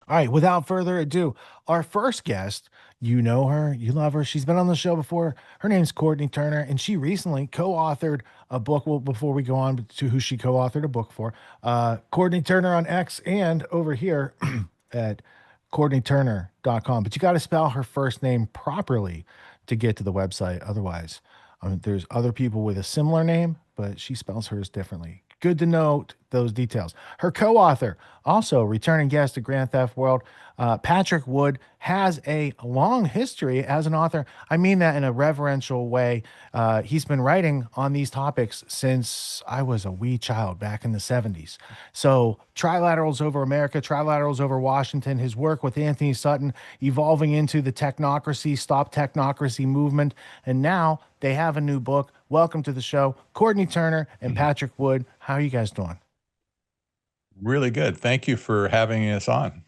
All right, without further ado, our first guest, you know her, you love her. She's been on the show before. Her name's Courtney Turner, and she recently co-authored a book. Well, before we go on to who she co-authored a book for, Courtney Turner on X and over here at CourtneyTurner.com. But you got to spell her first name properly to get to the website. Otherwise, there's other people with a similar name, but she spells hers differently. Good to note those details. Her co-author, also returning guest to Grand Theft World, Patrick Wood, has a long history as an author. I mean that in a reverential way. He's been writing on these topics since I was a wee child back in the 70s. So, Trilaterals over America, Trilaterals over Washington, his work with Anthony Sutton evolving into the Technocracy, Stop Technocracy movement. And now they have a new book. Welcome to the show, Courtney Turner and Mhm. Patrick Wood. How are you guys doing? Really good. Thank you for having us on.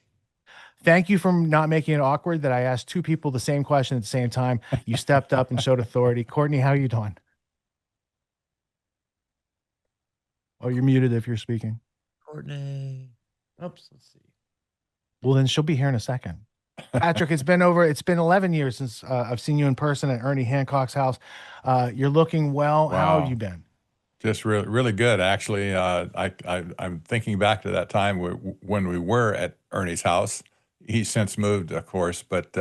Thank you for not making it awkward that I asked two people the same question at the same time. You stepped up and showed authority. Courtney, how are you doing? Oh, you're muted if you're speaking. Courtenay. Oops, let's see. Well, then she'll be here in a second. Patrick, it's been 11 years since I've seen you in person at Ernie Hancock's house. You're looking well. How have you Wow. been? Just really good, actually. I'm thinking back to that time when we were at Ernie's house. He's since moved, of course, but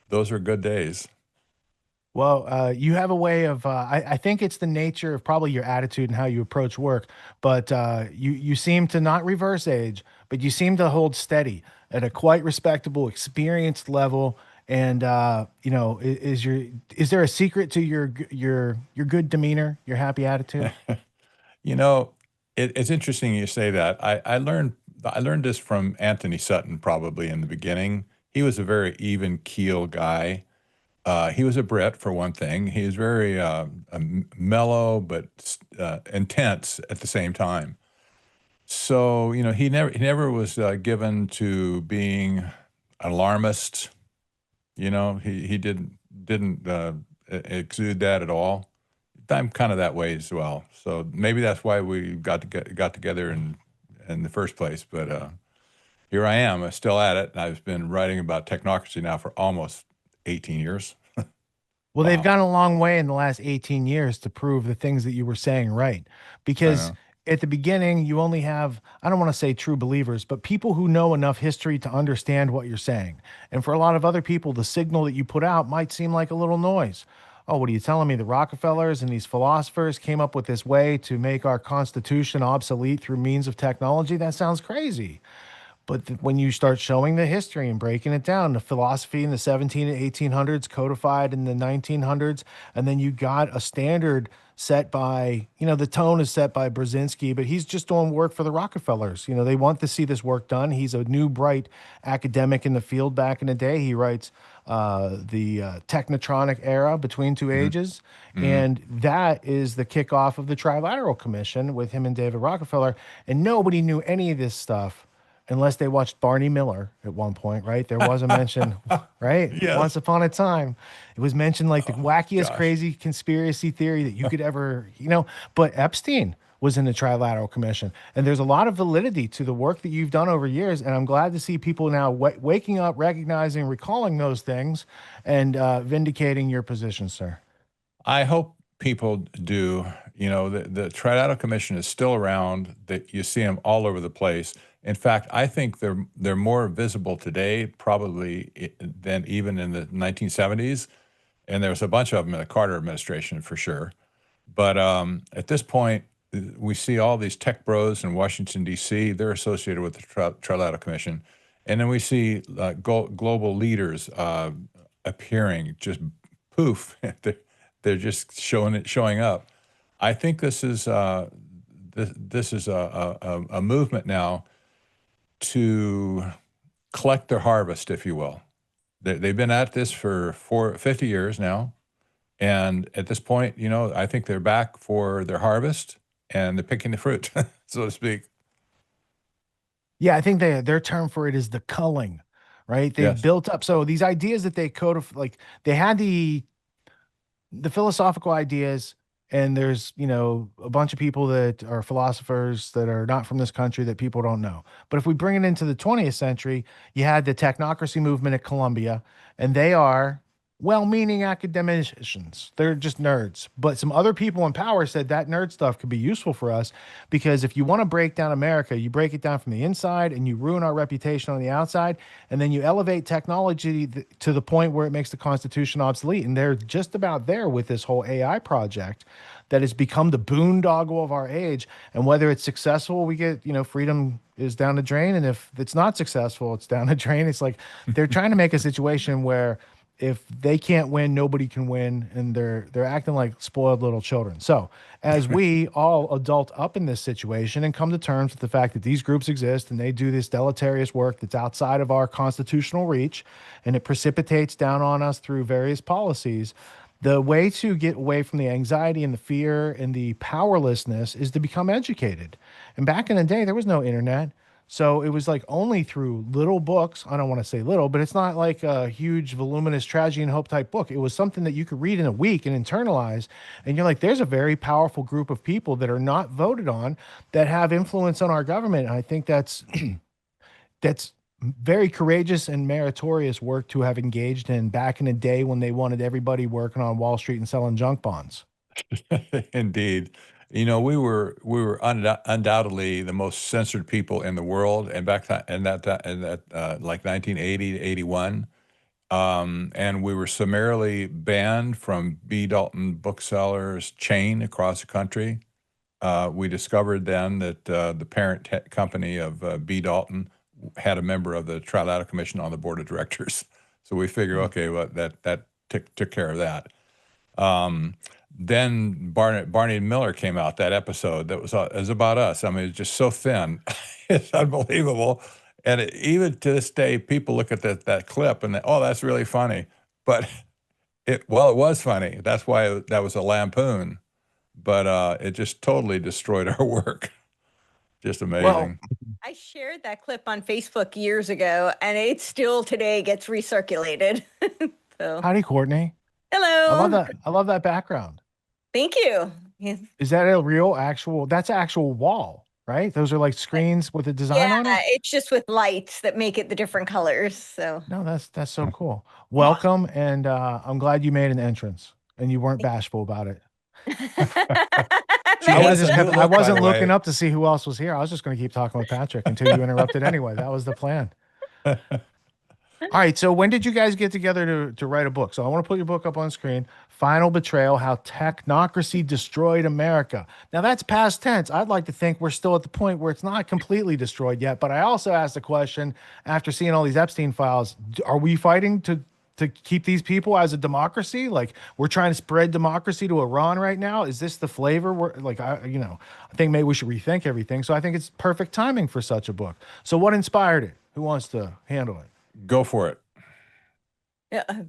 those are good days. Well, you have a way of, I think it's the nature of probably your attitude and how you approach work, but you seem to not reverse age, but you seem to hold steady at a quite respectable, experienced level. And is there a secret to your good demeanor, your happy attitude? You know, it's interesting you say that. I learned this from Anthony Sutton probably in the beginning. He was a very even keel guy. He was a Brit for one thing. He was very mellow but intense at the same time. So, he never was given to being alarmist. He didn't exude that at all. I'm kind of that way as well. So maybe that's why we got together in the first place. But here I am, still at it. And I've been writing about technocracy now for almost 18 years. Well, they've Wow. gone a long way in the last 18 years to prove the things that you were saying right. I Because know. at the beginning, you only have, I don't want to say true believers, but people who know enough history to understand what you're saying. And for a lot of other people, the signal that you put out might seem like a little noise. Oh, what are you telling me? The Rockefellers and these philosophers came up with this way to make our Constitution obsolete through means of technology? That sounds crazy. But when you start showing the history and breaking it down, the philosophy in the 17 and 1800s codified in the 1900s, and then you got a standard set by, the tone is set by Brzezinski, but he's just doing work for the Rockefellers. They want to see this work done. He's a new, bright academic in the field back in the day. He writes the Technotronic era between two Hmm. ages. Hmm. And that is the kickoff of the Trilateral Commission with him and David Rockefeller. And nobody knew any of this stuff unless they watched Barney Miller at one point, right? There was a mention, right? Once Yes. upon a time, it was mentioned like the Oh, wackiest, gosh. crazy conspiracy theory that you could ever, but Epstein was in the Trilateral Commission. And there's a lot of validity to the work that you've done over years. And I'm glad to see people now waking up, recognizing, recalling those things, and vindicating your position, sir. I hope people do. The Trilateral Commission is still around. That you see them all over the place. In fact, I think they're more visible today, probably than even in the 1970s. And there was a bunch of them in the Carter administration for sure. But at this point, we see all these tech bros in Washington D.C. They're associated with the Trilateral Commission, and then we see global leaders appearing. Just poof, they're just showing up. I think this is a movement now to collect their harvest, if you will. They've been at this for 50 years now. And at this point, I think they're back for their harvest and they're picking the fruit, so to speak. Yeah, I think their term for it is the culling, right? They've Yes. built up. So these ideas that they codify, like they had the philosophical ideas and there's, a bunch of people that are philosophers that are not from this country that people don't know. But if we bring it into the 20th century, you had the technocracy movement at Columbia, and they are well-meaning academicians. They're just nerds. But some other people in power said that nerd stuff could be useful for us, because if you want to break down America, you break it down from the inside and you ruin our reputation on the outside, and then you elevate technology to the point where it makes the Constitution obsolete. And they're just about there with this whole AI project that has become the boondoggle of our age. And whether it's successful, we get, freedom is down the drain. And if it's not successful, it's down the drain. It's like they're trying to make a situation where if they can't win, nobody can win, and they're acting like spoiled little children. So, as we all adult up in this situation and come to terms with the fact that these groups exist and they do this deleterious work that's outside of our constitutional reach, and it precipitates down on us through various policies, the way to get away from the anxiety and the fear and the powerlessness is to become educated. And back in the day, there was no internet. So it was like only through little books. I don't want to say little, but it's not like a huge, voluminous tragedy and hope type book. It was something that you could read in a week and internalize. And you're like, there's a very powerful group of people that are not voted on that have influence on our government. And I think that's that's very courageous and meritorious work to have engaged in back in the day when they wanted everybody working on Wall Street and selling junk bonds. Indeed. We were undoubtedly the most censored people in the world, and back in that like 1980 to 81, and we were summarily banned from B. Dalton booksellers chain across the country. We discovered then that the parent company of B. Dalton had a member of the Trilateral Commission on the board of directors. So we figure, okay, well, that took care of that. Then Barney and Miller came out, that episode that was about us. I mean, it's just so thin. It's unbelievable. And even to this day, people look at that clip and oh, that's really funny. But it was funny. That's why that was a lampoon. But it just totally destroyed our work. Just Well, amazing. I shared that clip on Facebook years ago, and it still today gets recirculated. So, howdy, Courtney. hello. I love that background. Thank you. Yeah, Is that a real that's actual wall, right? Those are like screens with a design on it? it's just with lights that make it the different colors. So, No, that's so cool. Welcome, and I'm glad you made an entrance and you weren't bashful about it. She I has was a just new I look, by wasn't the looking way. up to see who else was here. I was just going to keep talking with Patrick until you interrupted anyway. That was the plan. All right. So when did you guys get together to write a book? So I want to put your book up on screen. Final Betrayal: How Technocracy Destroyed America. Now that's past tense. I'd like to think we're still at the point where it's not completely destroyed yet. But I also asked the question after seeing all these Epstein files: are we fighting to keep these people as a democracy? Like we're trying to spread democracy to Iran right now? Is this the flavor? We're like, I think maybe we should rethink everything. So I think it's perfect timing for such a book. So what inspired it? Who wants to handle it? Go for it.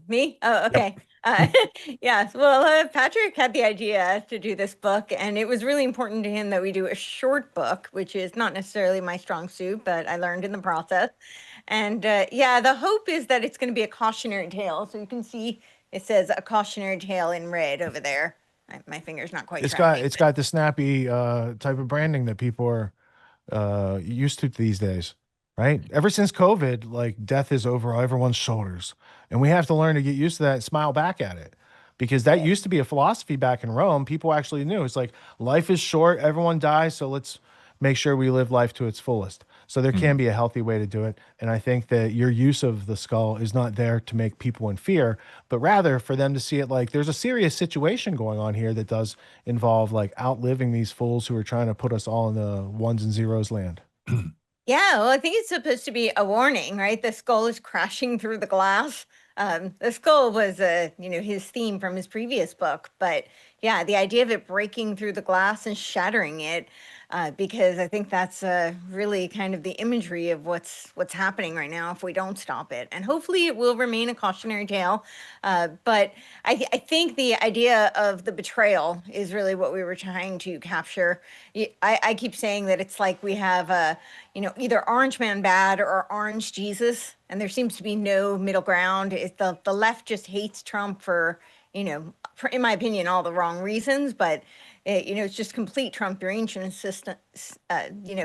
me? Oh, okay. Yeah. Well, Patrick had the idea to do this book, and it was really important to him that we do a short book, which is not necessarily my strong suit, but I learned in the process. And yeah, the hope is that it's going to be a cautionary tale. So you can see it says a cautionary tale in red over there. My finger's not quite tracking. It's got the snappy type of branding that people are used to these days, right? Ever since COVID, like death is over everyone's shoulders, and we have to learn to get used to that and smile back at it, because that used to be a philosophy back in Rome. People actually knew it's like life is short, everyone dies, so let's make sure we live life to its fullest. So there can be a healthy way to do it, and I think that your use of the skull is not there to make people in fear, but rather for them to see it like there's a serious situation going on here that does involve like outliving these fools who are trying to put us all in the ones and zeros land. Yeah, well, I think it's supposed to be a warning, right? The skull is crashing through the glass. The skull was, his theme from his previous book, but yeah, the idea of it breaking through the glass and shattering it, because I think that's really kind of the imagery of what's happening right now if we don't stop it. And hopefully it will remain a cautionary tale. But I think the idea of the betrayal is really what we were trying to capture. I keep saying that it's like we have either Orange Man bad or Orange Jesus, and there seems to be no middle ground. The left just hates Trump for in my opinion, all the wrong reasons, but it's just complete Trump derangement system,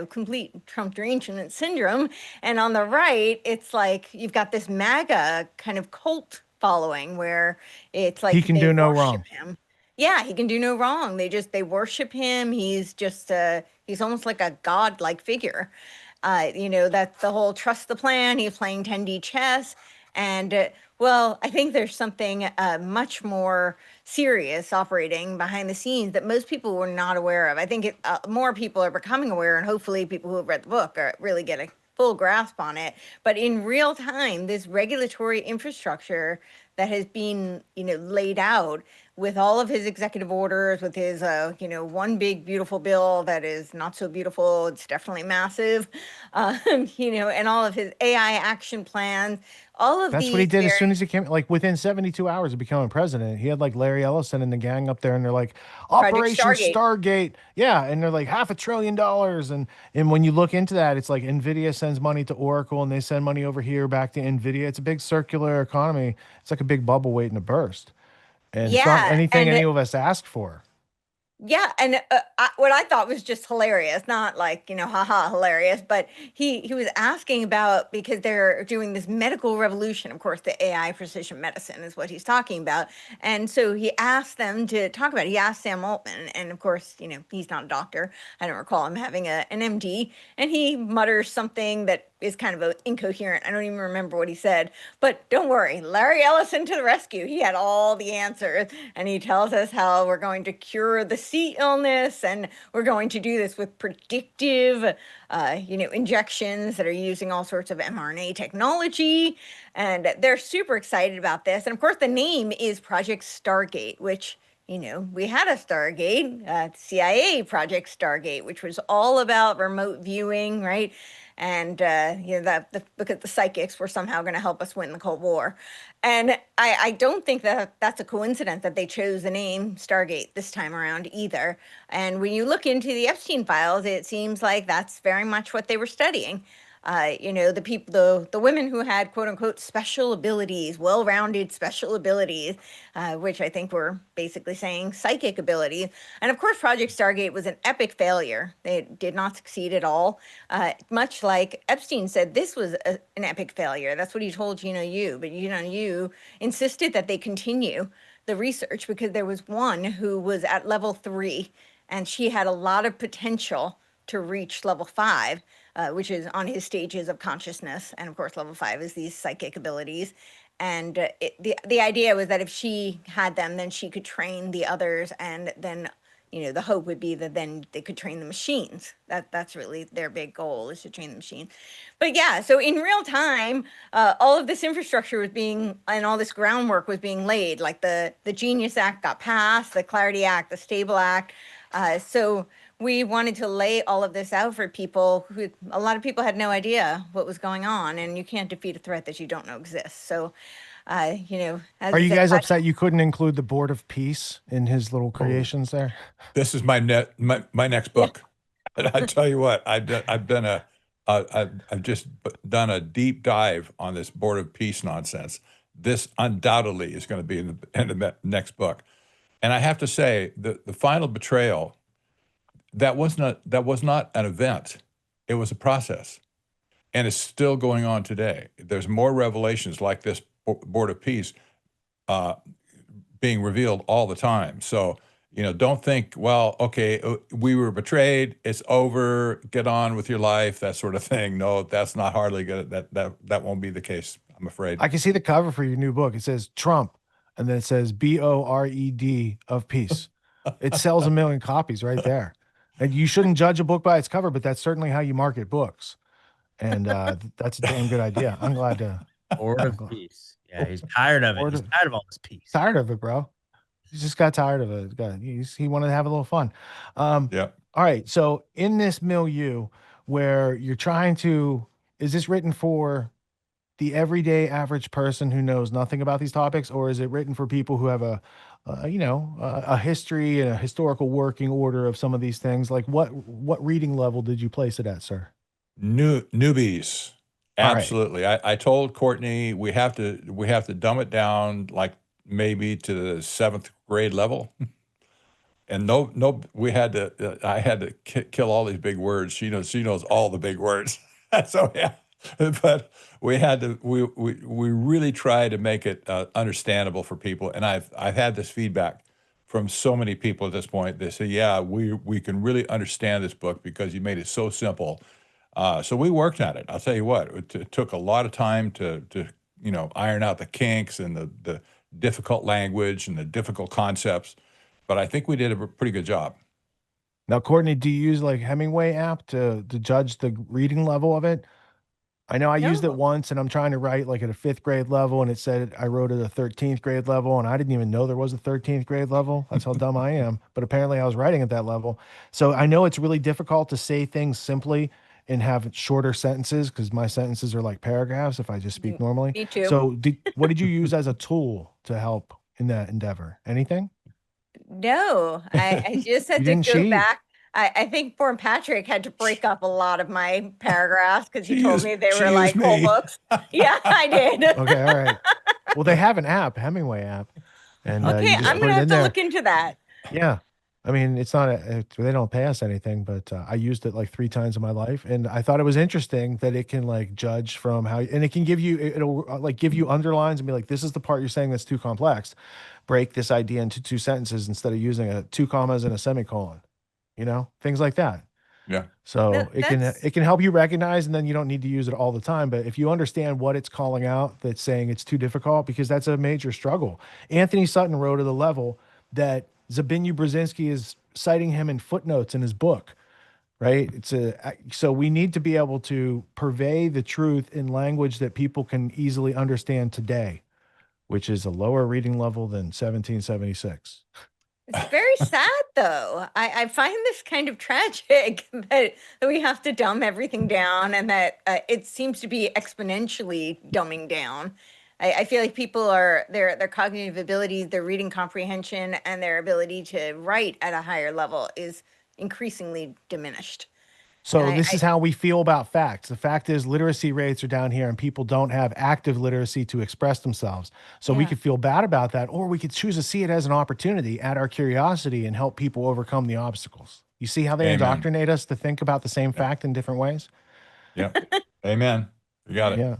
complete Trump derangement syndrome. And on the right, it's like you've got this MAGA kind of cult following where it's He like can they do no worship wrong. him. Yeah, he can do no wrong. They worship him. He's just he's almost like a godlike figure. That's the whole trust the plan. He's playing 10D chess. And well, I think there's something much more serious operating behind the scenes that most people were not aware of. I think more people are becoming aware, and hopefully people who have read the book are really get a full grasp on it. But in real time, this regulatory infrastructure that has been, laid out with all of his executive orders, with his, one big beautiful bill that is not so beautiful, it's definitely massive, and all of his AI action plans, all of That's what he these did as soon very as he came, like within 72 hours of becoming president. He had like Larry Ellison and the gang up there, and they're like, Project Operation Stargate. Stargate. Yeah. And they're like $500 billion. And when you look into that, it's like Nvidia sends money to Oracle and they send money over here back to Nvidia. It's a big circular economy. It's like a big bubble waiting to burst. And it's not Yeah, anything and any of us asked for. yeah, and what I thought was just hilarious, not like, haha, hilarious, but he was asking about, because they're doing this medical revolution. Of course, the AI precision medicine is what he's talking about. And so he asked them to talk about it. He asked Sam Altman, and of course, he's not a doctor. I don't recall him having an MD, and he mutters something that is kind of incoherent. I don't even remember what he said, but don't worry, Larry Ellison to the rescue. He had all the answers, and he tells us how we're going to cure the sea illness, and we're going to do this with predictive, injections that are using all sorts of mRNA technology, and they're super excited about this. And of course, the name is Project Stargate, which we had a Stargate, CIA Project Stargate, which was all about remote viewing, right? And because the psychics were somehow going to help us win the Cold War. And I don't think that that's a coincidence that they chose the name Stargate this time around either. And when you look into the Epstein files, it seems like that's very much what they were studying. The people, the women who had quote unquote special abilities, well-rounded special abilities, which I think were basically saying psychic abilities. And of course, Project Stargate was an epic failure. It did not succeed at all. Much like Epstein said, this was an epic failure. That's what he told you, but you insisted that they continue the research because there was one who was at level 3, and she had a lot of potential to reach level 5, which is on his stages of consciousness. And of course, level 5 is these psychic abilities. And the idea was that if she had them, then she could train the others, and then the hope would be that then they could train the machines. That's really their big goal, is to train the machine. But yeah, so in real time, all of this infrastructure was being, and all this groundwork was being laid. Like the Genius Act got passed, the Clarity Act, the Stable Act. So we wanted to lay all of this out for people who, a lot of people had no idea what was going on, and you can't defeat a threat that you don't know exists. So, as Are I you said, guys upset you couldn't include the Board of Peace in his little creations there? This is my next book. And I tell you what, I've just done a deep dive on this Board of Peace nonsense. This undoubtedly is going to be in the next book. And I have to say, the final betrayal, that was not an event. It was a process, and it's still going on today. There's more revelations like this Board of Peace being revealed all the time. So, don't think, well, okay, we were betrayed, it's over, get on with your life, that sort of thing. No, that's not hardly good. That won't be the case, I'm afraid. I can see the cover for your new book. It says Trump, and then it says BORED of peace. It sells 1 million copies right there. And you shouldn't judge a book by its cover, but that's certainly how you market books. And that's a damn good idea. I'm glad to. Board of Peace. Yeah, he's tired of it. Board He's of- tired of all this peace. Tired of it, bro. He just got tired of it. He wanted to have a little fun. Yeah. All right. So in this milieu where you're trying to, is this written for the everyday average person who knows nothing about these topics, or is it written for people who have a history and a historical working order of some of these things? Like what reading level did you place it at, sir? Newbies. All right. Absolutely. I told Courtney we have to dumb it down like maybe to the 7th grade level. And we had to, I had to kill all these big words. She knows all the big words. So yeah, but we had to, we really tried to make it understandable for people. And I've had this feedback from so many people at this point. They say, yeah, we can really understand this book because you made it so simple. So we worked at it. I'll tell you what, it took a lot of time to iron out the kinks and the difficult language and the difficult concepts. But I think we did a pretty good job. Now, Courtney, do you use like Hemingway app to judge the reading level of it? I know I used it No. once and I'm trying to write like at a 5th grade level and it said I wrote at a 13th grade level and I didn't even know there was a 13th grade level. That's how dumb I am. But apparently I was writing at that level. So I know it's really difficult to say things simply and have shorter sentences because my sentences are like paragraphs if I just speak normally. Me too. So what did you use as a tool to help in that endeavor? Anything? No, I just You had to didn't go cheat. back. I think poor Patrick had to break up a lot of my paragraphs because he told me they She were like used whole me. books. Yeah, I did. Okay, all right. Well, they have an app, Hemingway app, and Okay, you just I'm put gonna it have in to there. look into that. Yeah. I mean, it's not they don't pay us anything, but I used it like 3 times in my life, and I thought it was interesting that it can like judge from how, and it can give you, it'll like give you underlines and be like, this is the part you're saying that's too complex. Break this idea into 2 sentences instead of using 2 commas and a semicolon. Things like that. Yeah. No, So that's it can help you recognize, and then you don't need to use it all the time. But if you understand what it's calling out, that's saying it's too difficult, because that's a major struggle. Anthony Sutton wrote at a level that Zbigniew Brzezinski is citing him in footnotes in his book. Right? So we need to be able to purvey the truth in language that people can easily understand today, which is a lower reading level than 1776. it's very sad though. I find this kind of tragic that we have to dumb everything down and that it seems to be exponentially dumbing down. I feel like people are their cognitive abilities, their reading comprehension, and their ability to write at a higher level is increasingly diminished. And So this is how we feel about facts. The fact is literacy rates are down here and people don't have active literacy to express themselves. So we Yeah. could feel bad about that, or we could choose to see it as an opportunity, add our curiosity, and help people overcome the obstacles. You see how they Amen. indoctrinate us to think about the same fact in different ways? Yeah. Amen. You got it. Yeah.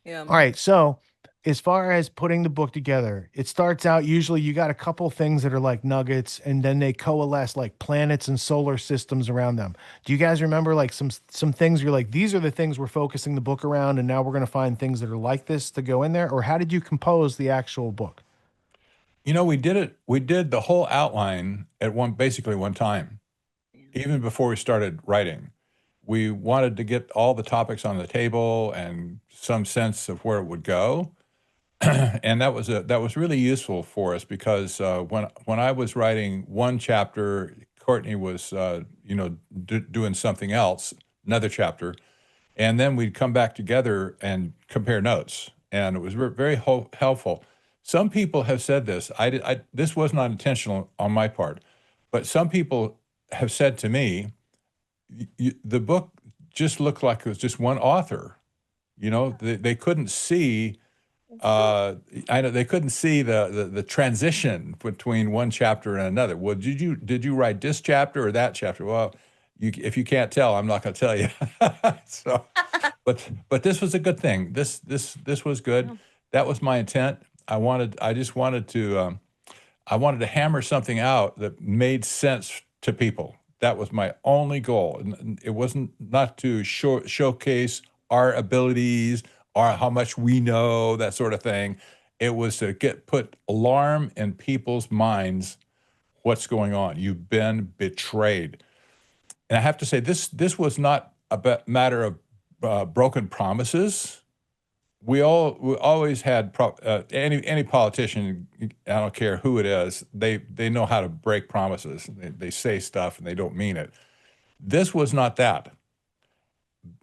Yeah. All right. So, as far as putting the book together, it starts out usually you got a couple things that are like nuggets, and then they coalesce like planets and solar systems around them. Do you guys remember like some things you're like, these are the things we're focusing the book around, and now we're going to find things that are like this to go in there? Or how did you compose the actual book? We did the whole outline at basically one time, even before we started writing. We wanted to get all the topics on the table and some sense of where it would go. And that was really useful for us because when I was writing one chapter, Courtney was doing something else, another chapter, and then we'd come back together and compare notes, and it was very helpful. Some people have said this. This was not intentional on my part, but some people have said to me, the book just looked like it was just one author. They couldn't see. I know they couldn't see the transition between one chapter and another. Well, did you write this chapter or that chapter? Well, if you can't tell, I'm not going to tell you. So, but this was a good thing. This was good. Yeah. That was my intent. I just wanted to I wanted to hammer something out that made sense to people. That was my only goal. And it wasn't not to showcase our abilities or how much we know, that sort of thing. It was to put alarm in people's minds. What's going on? You've been betrayed. And I have to say, this was not a matter of broken promises. We always had any politician. I don't care who it is. They know how to break promises. They say stuff and they don't mean it. This was not that.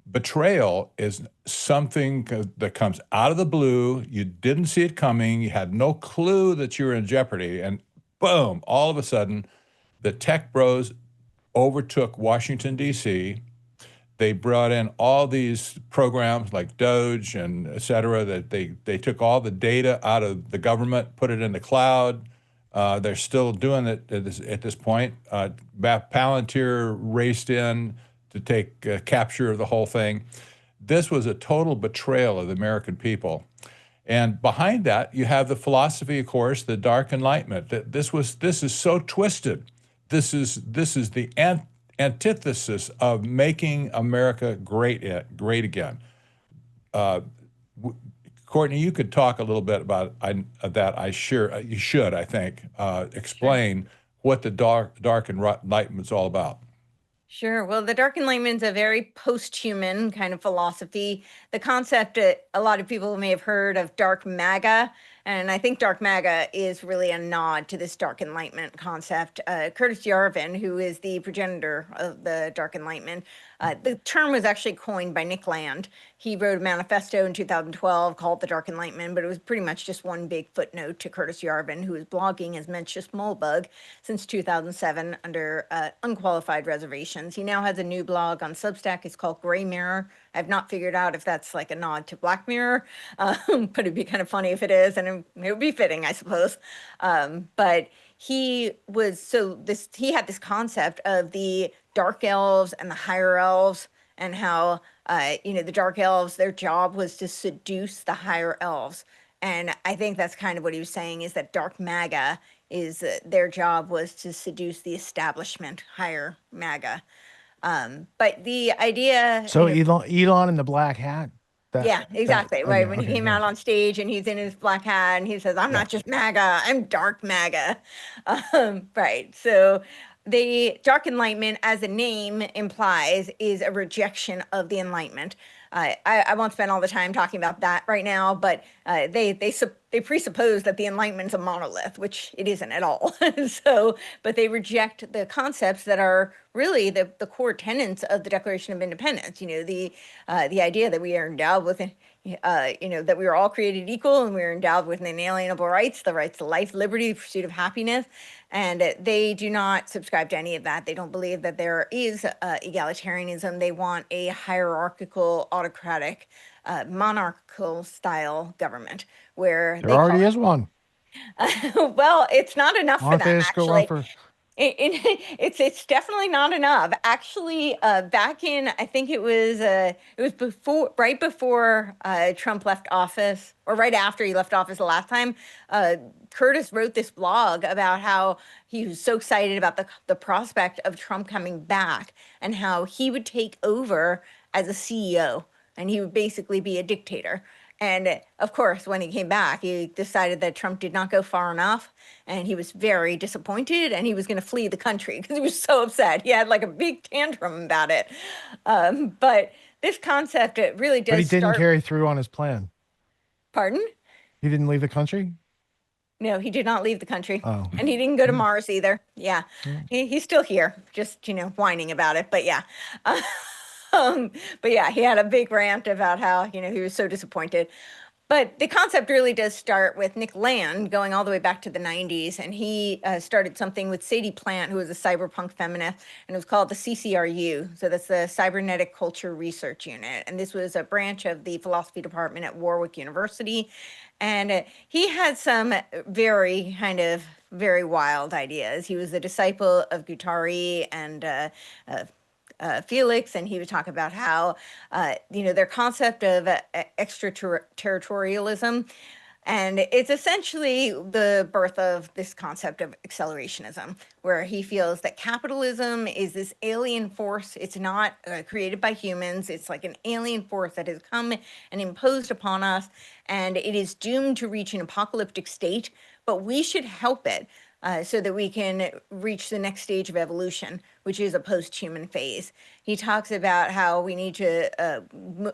Betrayal is something that comes out of the blue. You didn't see it coming. You had no clue that you were in jeopardy, and boom! All of a sudden, the tech bros overtook Washington D.C. They brought in all these programs like Doge and et cetera, that they took all the data out of the government, put it in the cloud. They're still doing it at this point. Palantir raced in to take capture of the whole thing. This was a total betrayal of the American people. And behind that, you have the philosophy, of course, the Dark Enlightenment. This is so twisted. This is the antithesis of making America great again. Courtenay, you could talk a little bit about that. You should, I think, explain what the Dark Enlightenment is all about. Sure. Well, the Dark Enlightenment is a very post-human kind of philosophy. The concept, a lot of people may have heard of Dark MAGA, and I think Dark MAGA is really a nod to this Dark Enlightenment concept. Curtis Yarvin, who is the progenitor of the Dark Enlightenment, the term was actually coined by Nick Land. He wrote a manifesto in 2012 called The Dark Enlightenment, but it was pretty much just one big footnote to Curtis Yarvin, who is blogging as Mencius Moldbug since 2007 under unqualified reservations. He now has a new blog on Substack. It's called Gray Mirror. I've not figured out if that's like a nod to Black Mirror, but it'd be kind of funny if it is, and it would be fitting, I suppose. But he had this concept of the dark elves and the higher elves, and how the dark elves, their job was to seduce the higher elves. And I think that's kind of what he was saying, is that Dark MAGA is their job was to seduce the establishment, higher MAGA. But the idea. So Elon in the black hat. Yeah, exactly. Right. When he came out on stage and he's in his black hat and he says, I'm not just MAGA, I'm Dark MAGA. Right. So the Dark Enlightenment, as the name implies, is a rejection of the Enlightenment. I won't spend all the time talking about that right now, but they presuppose that the Enlightenment is a monolith, which it isn't at all. But they reject the concepts that are really the core tenets of the Declaration of Independence. The idea that we are endowed with, that we are all created equal and we are endowed with inalienable rights, the rights to life, liberty, the pursuit of happiness. And they do not subscribe to any of that. They don't believe that there is egalitarianism. They want a hierarchical, autocratic, monarchical style government where there already is one. Well, it's not enough for them, actually. It's definitely not enough. Actually, back in, I think it was right before Trump left office, or right after he left office the last time, Curtis wrote this blog about how he was so excited about the prospect of Trump coming back and how he would take over as a CEO and he would basically be a dictator. And of course, when he came back, he decided that Trump did not go far enough, and he was very disappointed, and he was going to flee the country because he was so upset. He had like a big tantrum about it. But this concept, it really does. But he didn't carry through on his plan. Pardon? He didn't leave the country? No, he did not leave the country. Oh. And he didn't go to Mars either. Yeah. He's still here, just, whining about it. But yeah. But yeah, he had a big rant about how, he was so disappointed. But the concept really does start with Nick Land going all the way back to the 90s. And he started something with Sadie Plant, who was a cyberpunk feminist, and it was called the CCRU. So that's the Cybernetic Culture Research Unit. And this was a branch of the philosophy department at Warwick University. And he had some very wild ideas. He was a disciple of Guattari and Felix, and he would talk about how, their concept of extraterritorialism, and it's essentially the birth of this concept of accelerationism, where he feels that capitalism is this alien force. It's not created by humans. It's like an alien force that has come and imposed upon us, and it is doomed to reach an apocalyptic state, but we should help it. So that we can reach the next stage of evolution, which is a post-human phase. He talks about how we need to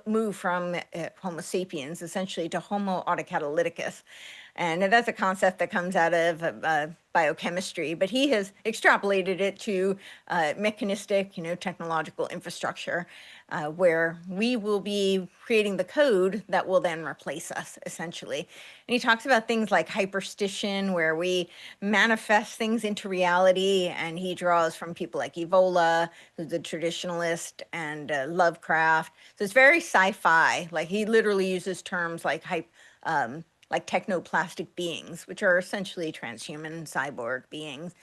move from Homo sapiens essentially to Homo autocatalyticus. And that's a concept that comes out of biochemistry, but he has extrapolated it to mechanistic, technological infrastructure, where we will be creating the code that will then replace us, essentially. And he talks about things like hyperstition, where we manifest things into reality. And he draws from people like Evola, who's a traditionalist, and Lovecraft. So it's very sci-fi. Like he literally uses terms like technoplastic beings, which are essentially transhuman cyborg beings.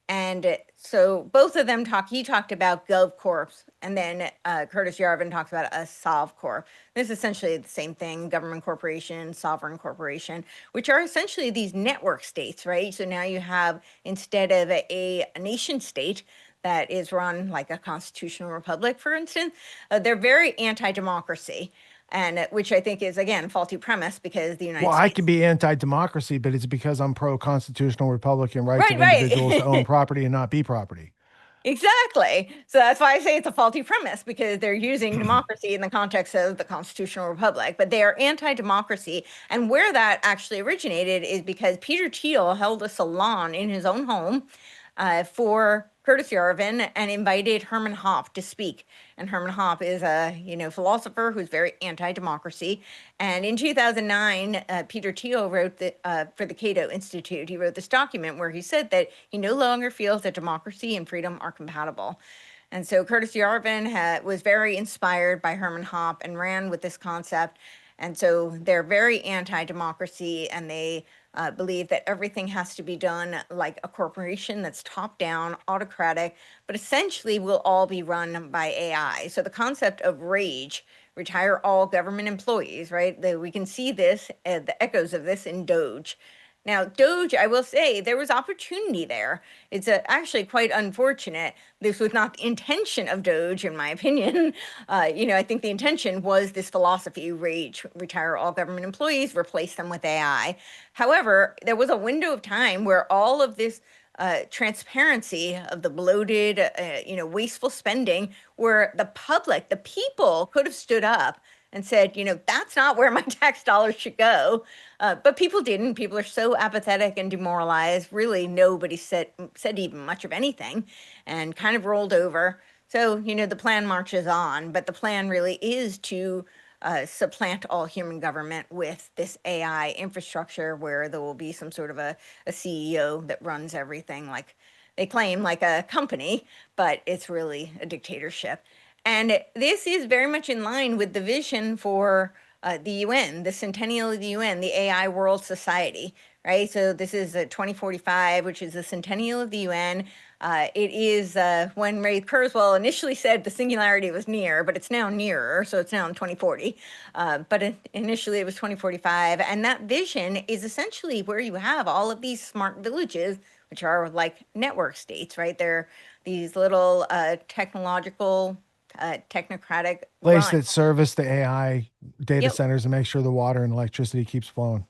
And so both of them he talked about GovCorps, and then Curtis Yarvin talks about a SovCorp. This is essentially the same thing, government corporation, sovereign corporation, which are essentially these network states, right? So now you have, instead of a nation state that is run like a constitutional republic, for instance, they're very anti-democracy. And which I think is, again, faulty premise, because the United Well, I States. can be anti-democracy, but it's because I'm pro-constitutional Republican rights of Right. individuals to own property and not be property. Exactly. So that's why I say it's a faulty premise, because they're using democracy in the context of the constitutional republic, but they are anti-democracy. And where that actually originated is because Peter Thiel held a salon in his own home for Curtis Yarvin and invited Herman Hoppe to speak. And Herman Hoppe is a philosopher who's very anti-democracy. And in 2009, Peter Thiel wrote for the Cato Institute, he wrote this document where he said that he no longer feels that democracy and freedom are compatible. And so Curtis Yarvin was very inspired by Herman Hoppe and ran with this concept. And so they're very anti-democracy, and they believe that everything has to be done like a corporation that's top down, autocratic, but essentially will all be run by AI. So the concept of rage, retire all government employees, right? We can see this, the echoes of this in Doge. Now, Doge, I will say, there was opportunity there. It's actually quite unfortunate. This was not the intention of Doge, in my opinion. I think the intention was this philosophy, rage, retire all government employees, replace them with AI. However, there was a window of time where all of this transparency of the bloated, wasteful spending, where the public, the people could have stood up and said, that's not where my tax dollars should go. But people didn't. People are so apathetic and demoralized. Really, nobody said even much of anything, and kind of rolled over. So, the plan marches on, but the plan really is to supplant all human government with this AI infrastructure, where there will be some sort of a CEO that runs everything, like they claim, like a company, but it's really a dictatorship. And this is very much in line with the vision for the UN, the centennial of the UN, the AI World Society, right? So this is 2045, which is the centennial of the UN. It is when Ray Kurzweil initially said the singularity was near, but it's now nearer, so it's now in 2040. But initially it was 2045, and that vision is essentially where you have all of these smart villages, which are like network states, right? They're these little technological technocratic Place run. that service the AI data Yep. centers and make sure the water and electricity keeps flowing.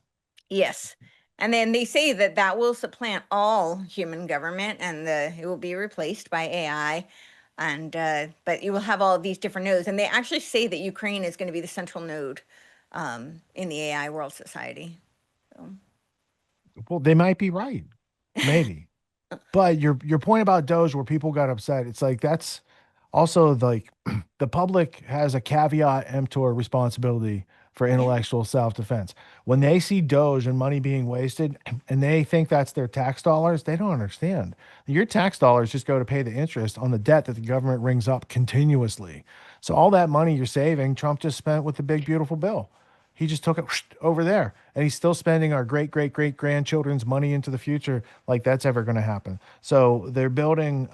Yes. And then they say that will supplant all human government, and it will be replaced by AI. And but you will have all these different nodes. And they actually say that Ukraine is going to be the central node in the AI World Society. So. Well, they might be right. Maybe. But your point about Doge, where people got upset, it's like that's also like the public has a caveat emptor responsibility for intellectual self-defense. When they see Doge and money being wasted and they think that's their tax dollars, they don't understand. Your tax dollars just go to pay the interest on the debt that the government rings up continuously. So all that money you're saving, Trump just spent with the big beautiful bill. He just took it over there, and he's still spending our great, great, great grandchildren's money into the future like that's ever going to happen. So they're building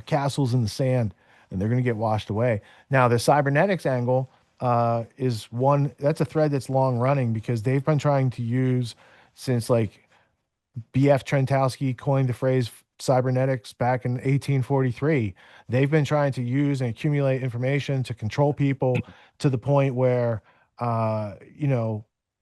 castles in the sand, and they're going to get washed away. Now, the cybernetics angle is one that's a thread that's long running, because they've been trying to use, since like B.F. Trentowski coined the phrase cybernetics back in 1843. They've been trying to use and accumulate information to control people to the point where AT&T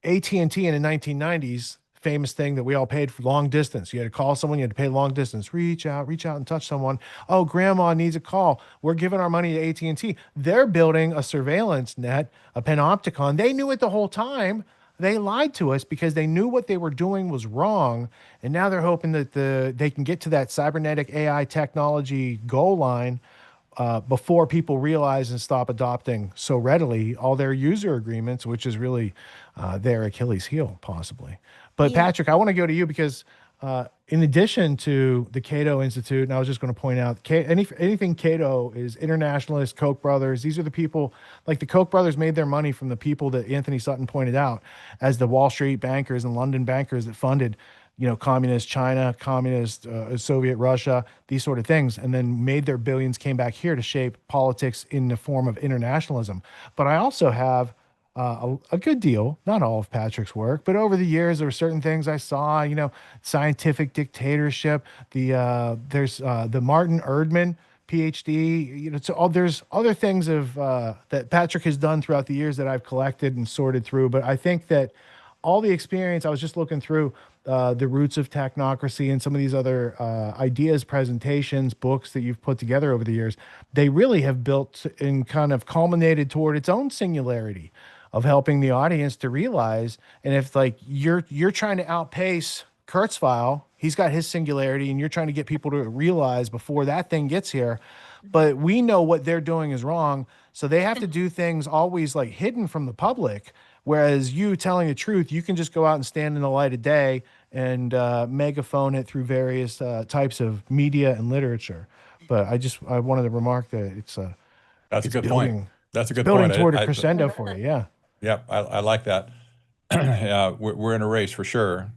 in the 1990s, famous thing that we all paid for long distance. You had to call someone, you had to pay long distance, reach out and touch someone. Oh, grandma needs a call. We're giving our money to AT&T. They're building a surveillance net, a panopticon. They knew it the whole time. they lied to us because they knew what they were doing was wrong, and now they're hoping that they can get to that cybernetic AI technology goal line before people realize and stop adopting so readily all their user agreements, which is really their Achilles heel, possibly. But Yeah. Patrick, I want to go to you because in addition to the Cato Institute, and I was just going to point out, anything Cato is internationalist, Koch brothers. These are the people, like the Koch brothers made their money from the people that Anthony Sutton pointed out as the Wall Street bankers and London bankers that funded, communist China, communist Soviet Russia, these sort of things, and then made their billions, came back here to shape politics in the form of internationalism. But I also have a good deal, not all of Patrick's work, but over the years, there were certain things I saw, scientific dictatorship, there's the Martin Erdman PhD, there's other things that Patrick has done throughout the years that I've collected and sorted through. But I think that all the experience, I was just looking through the roots of technocracy and some of these other ideas, presentations, books that you've put together over the years, they really have built and kind of culminated toward its own singularity of helping the audience to realize. And if like you're trying to outpace Kurzweil, he's got his singularity, and you're trying to get people to realize before that thing gets here. But we know what they're doing is wrong, so they have to do things always like hidden from the public. Whereas you telling the truth, you can just go out and stand in the light of day and megaphone it through various types of media and literature. But I wanted to remark that That's a it's good building, point. That's a it's good building point. toward a crescendo for you. Yeah. Yeah, I like that. We're in a race for sure.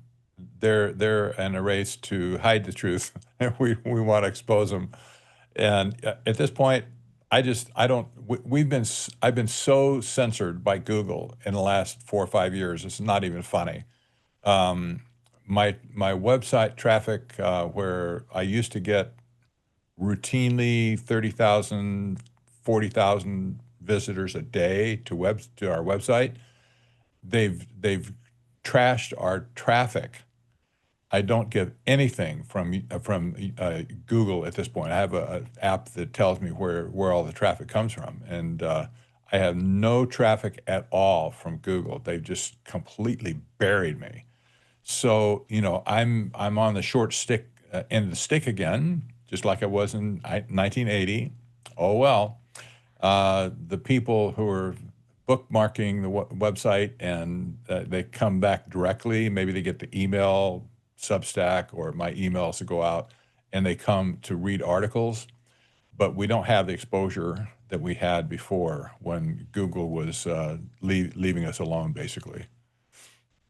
They're in a race to hide the truth. We want to expose them. And at this point, I don't. I've been so censored by Google in the last 4 or 5 years. It's not even funny. My website traffic, where I used to get routinely 30,000, 40,000 visitors a day to our website, they've trashed our traffic. I don't get anything from Google at this point. I have an app that tells me where all the traffic comes from, and I have no traffic at all from Google. They've just completely buried me. So I'm on the short stick end of the stick again, just like I was in 1980. Oh well. The people who are bookmarking the website and they come back directly, maybe they get the email Substack or my emails to go out, and they come to read articles, but we don't have the exposure that we had before when Google was leaving us alone, basically.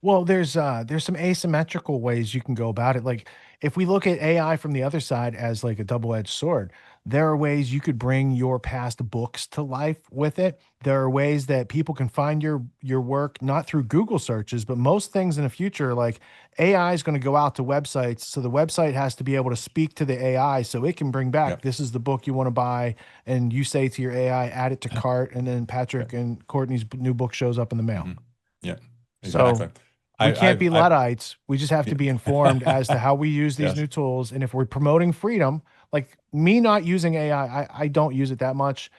Well, there's some asymmetrical ways you can go about it. Like if we look at AI from the other side as like a double-edged sword, there are ways you could bring your past books to life with it. There are ways that people can find your work not through Google searches, but most things in the future, like AI is going to go out to websites. So the website has to be able to speak to the AI so it can bring back, Yep. this is the book you want to buy. And you say to your AI, add it to cart. And then Patrick and Courtney's new book shows up in the mail. Mhm. Yeah, So exactly. we can't be I Luddites. We just have to be informed as to how we use these Yes. new tools. And if we're promoting freedom, like me not using AI, I don't use it that much,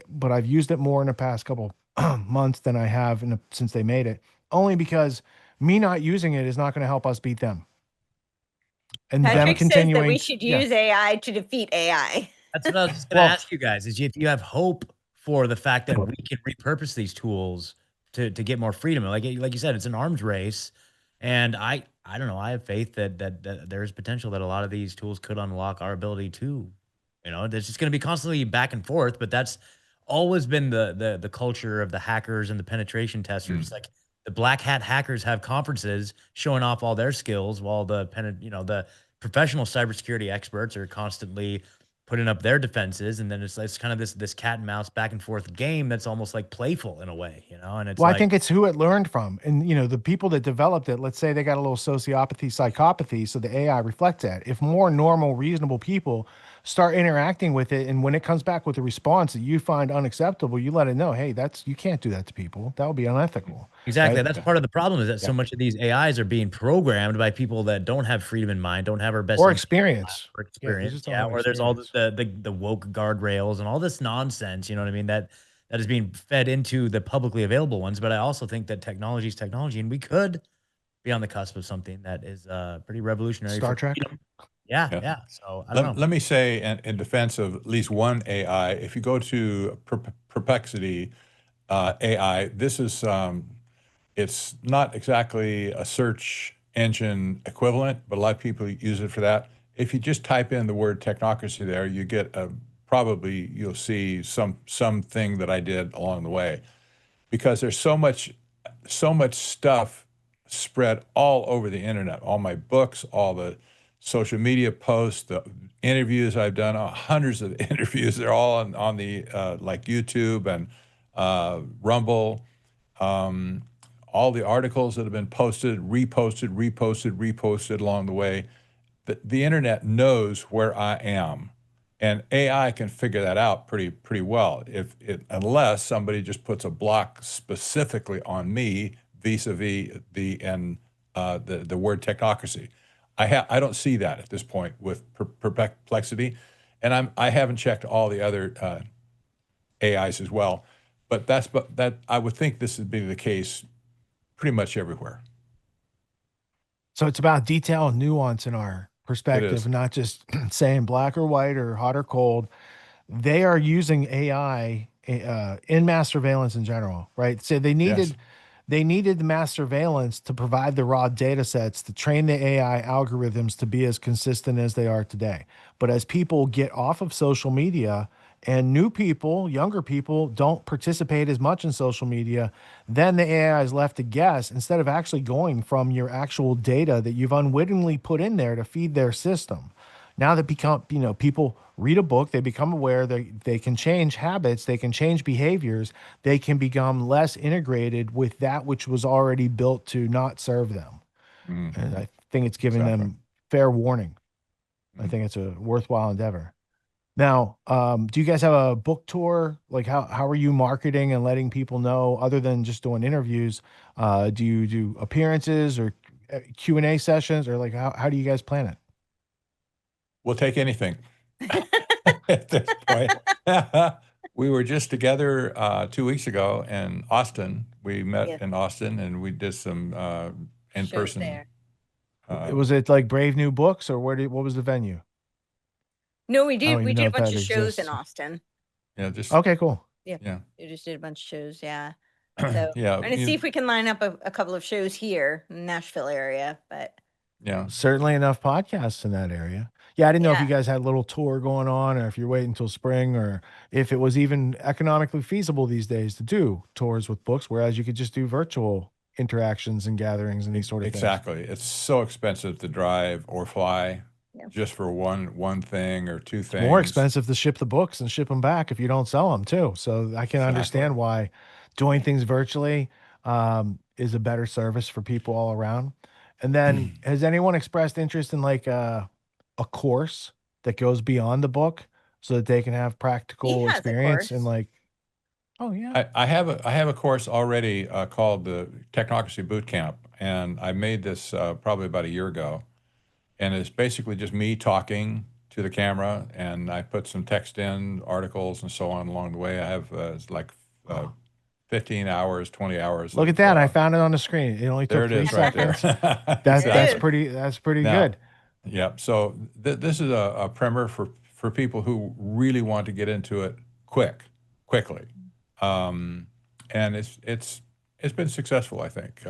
but I've used it more in the past couple months than I have since they made it, only because me not using it is not going to help us beat them. And them Patrick says that we continuing. should Yeah. use AI to defeat AI. That's what I was just going to Well- ask you guys, is if you have hope for the fact that we can repurpose these tools to get more freedom. Like you said, it's an arms race. And I don't know, I have faith that there's potential that a lot of these tools could unlock our ability to, there's just going to be constantly back and forth, but that's always been the culture of the hackers and the penetration testers. Like the black hat hackers have conferences showing off all their skills while the professional cybersecurity experts are constantly putting up their defenses, and then it's kind of this cat and mouse back and forth game that's almost like playful in a way, and it's Well, like, I think it's who it learned from. And, the people that developed it, let's say they got a little sociopathy, psychopathy, so the AI reflects that. If more normal, reasonable people start interacting with it, and when it comes back with a response that you find unacceptable, you let it know, hey, you can't do that to people. That would be unethical. exactly. Right? That's part of the problem, is that so Yeah. much of these AIs are being programmed by people that don't have freedom in mind, don't have our best Or interest experience. or Yeah, they experience. just don't Yeah, have or there's all experience. the woke guardrails and all this nonsense. You know what I mean? That that is being fed into the publicly available ones. But I also think that technology is technology, and we could be on the cusp of something that is pretty revolutionary Star for Trek. freedom. Yeah, Yeah. yeah. So I don't know. Let me say in defense of at least one AI, if you go to Perplexity AI, this is it's not exactly a search engine equivalent, but a lot of people use it for that. If you just type in the word technocracy there, you get probably you'll see something that I did along the way, because there's so much stuff spread all over the internet, all my books, all the social media posts, the interviews I've done, hundreds of interviews. They're all on the like YouTube and Rumble, um, all the articles that have been posted, reposted along the way. The internet knows where I am, and AI can figure that out pretty well. Unless somebody just puts a block specifically on me vis-a-vis the word technocracy. I don't see that at this point with Perplexity, and I haven't checked all the other AIs as well, but that I would think this would be the case pretty much everywhere. So it's about detail and nuance in our It perspective, is. not just saying black or white or hot or cold. They are using AI in mass surveillance in general, right? So Yes. they needed the mass surveillance to provide the raw data sets to train the AI algorithms to be as consistent as they are today. But as people get off of social media and new people, younger people, don't participate as much in social media, then the AI is left to guess instead of actually going from your actual data that you've unwittingly put in there to feed their system. Now that become, people read a book, they become aware, they can change habits, they can change behaviors, they can become less integrated with that which was already built to not serve them. And I think it's giving Exactly. them fair warning. I think it's a worthwhile endeavor. Now, do you guys have a book tour? Like how are you marketing and letting people know other than just doing interviews? Do you do appearances or Q&A sessions, or like how do you guys plan it? We'll take anything at this point. We were just together 2 weeks ago in Austin. We met Yeah. in Austin and we did some Shows in-person. there. Was it like Brave New Books, or what was the venue? No, I don't we even did know a if bunch that of shows in exists. Austin. Just Okay, cool. Yeah. yeah, We just did a bunch of shows. Yeah. So yeah, I'm gonna see if we can line up a couple of shows here in the Nashville area. But yeah. Certainly enough podcasts in that area. Yeah, I didn't know if yeah, you guys had a little tour going on, or if you're waiting until spring, or if it was even economically feasible these days to do tours with books, whereas you could just do virtual interactions and gatherings and these sort of things. Exactly. It's so expensive to drive or fly Yeah. just for one thing or two It's more things. expensive to ship the books and ship them back if you don't sell them too. So I can Exactly. understand why doing Yeah. things virtually is a better service for people all around. And then has anyone expressed interest in like a course that goes beyond the book so that they can have He practical has a experience and course. like, oh yeah. I have a course already called the Technocracy Boot Camp, and I made this probably about a year ago, and it's basically just me talking to the camera, and I put some text in, articles, and so on along the way. I have it's like uh, 15 hours, 20 hours. Look at that. I found it on the screen. It only There took it 3 is, right there. seconds. Exactly. That's pretty Now, good. yeah. So this is a primer for people who really want to get into it quickly, um, and it's been successful. I think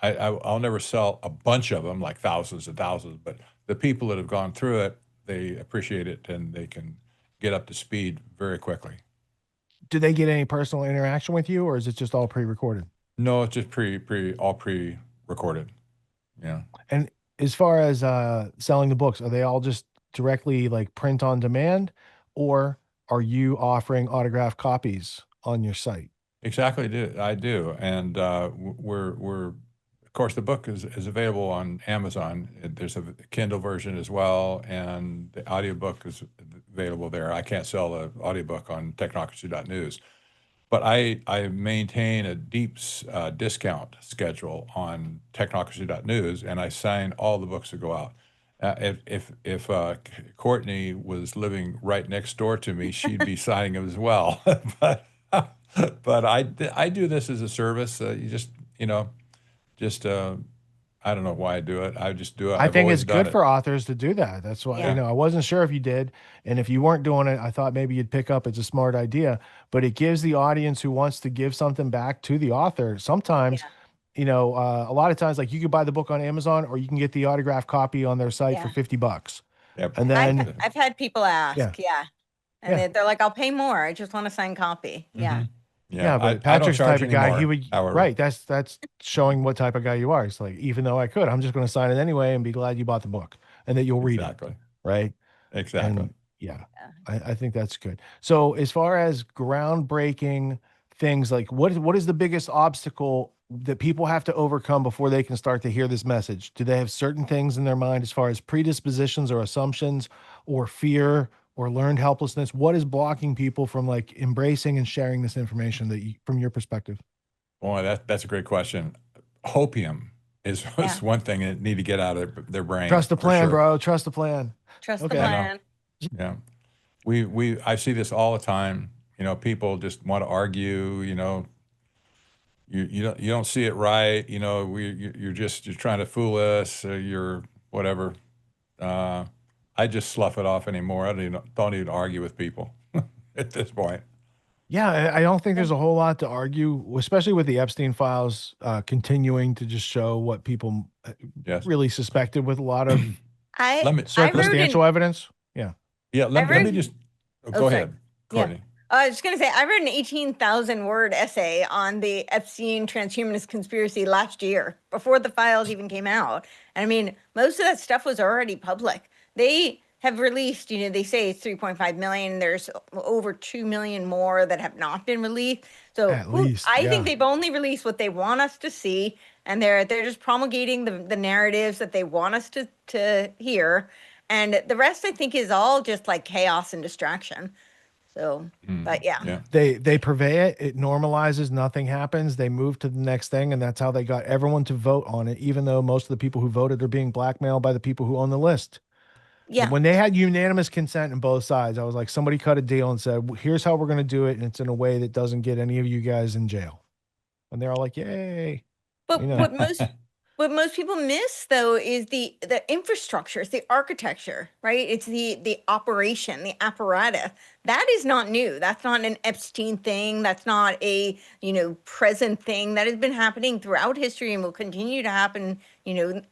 I'll never sell a bunch of them, like thousands and thousands, but the people that have gone through it, they appreciate it and they can get up to speed very quickly. Do they get any personal interaction with you, or is it just all pre-recorded? No, it's just all pre-recorded. Yeah. And as far as selling the books, are they all just directly like print on demand, or are you offering autographed copies on your site? Exactly, I do, and of course, the book is available on Amazon. There's a Kindle version as well, and the audiobook is available there. I can't sell the audiobook on technocracy.news, but I maintain a deep discount schedule on technocracy.news, and I sign all the books that go out. If Courtenay was living right next door to me, she'd be signing them as well. But But I do this as a service. You just, you know, just I don't know why I do it. I just do it. I I've think always it's done good it. for authors to do that. That's why, Yeah. I wasn't sure if you did. And if you weren't doing it, I thought maybe you'd pick up it's a smart idea. But it gives the audience who wants to give something back to the author. Sometimes, Yeah. a lot of times, like you could buy the book on Amazon or you can get the autographed copy on their site for Yeah. $50. Yep. And then, I've had people yeah, ask, yeah, and yeah, they're like, "I'll pay more. I just want a signed copy." Yeah. Yeah, yeah. But I don't Patrick's the charge type of guy, he anymore, would, however. right. That's showing what type of guy you are. It's like, even though I could, I'm just going to sign it anyway and be glad you bought the book and that you'll read it. Exactly. Right. Exactly. And yeah, Yeah. I think that's good. So as far as groundbreaking things, like what is the biggest obstacle that people have to overcome before they can start to hear this message? Do they have certain things in their mind as far as predispositions or assumptions or fear or learned helplessness? What is blocking people from like embracing and sharing this information that you, from your perspective? Boy, that's a great question. Hopium Yeah. is one thing that need to get out of their brain Trust the for plan, sure. bro. Trust the plan. Trust the Okay. I know. plan. Yeah. I see this all the time. You know, people just want to argue, you know, you don't see it right, you know, you're trying to fool us, you're whatever. Uh, I just slough it off anymore. I don't even argue with people at this point. Yeah, I don't think there's a whole lot to argue, especially with the Epstein files continuing to just show what people Yes. really suspected with a lot of Let me I wrote circumstantial evidence. Yeah. yeah, I let me wrote just oh, go sorry. ahead, Yeah. Courtney. I was just going to say, I wrote an 18,000 word essay on the Epstein transhumanist conspiracy last year before the files even came out. And I mean, most of that stuff was already public. They have released, they say it's 3.5 million. There's over 2 million more that have not been released. So At least, I think yeah. they've only released what they want us to see. And they're just promulgating the narratives that they want us to hear. And the rest, I think, is all just like chaos and distraction. So, but yeah. Yeah. They purvey it, it normalizes, nothing happens, they move to the next thing, and that's how they got everyone to vote on it, even though most of the people who voted are being blackmailed by the people who own the list. Yeah. When they had unanimous consent on both sides, I was like, somebody cut a deal and said, here's how we're going to do it, and it's in a way that doesn't get any of you guys in jail. And they're all like, yay. But You know. what most people miss though is the infrastructure, it's the architecture, right? It's the operation, the apparatus. That is not new. That's not an Epstein thing. That's not a, present thing. That has been happening throughout history and will continue to happen,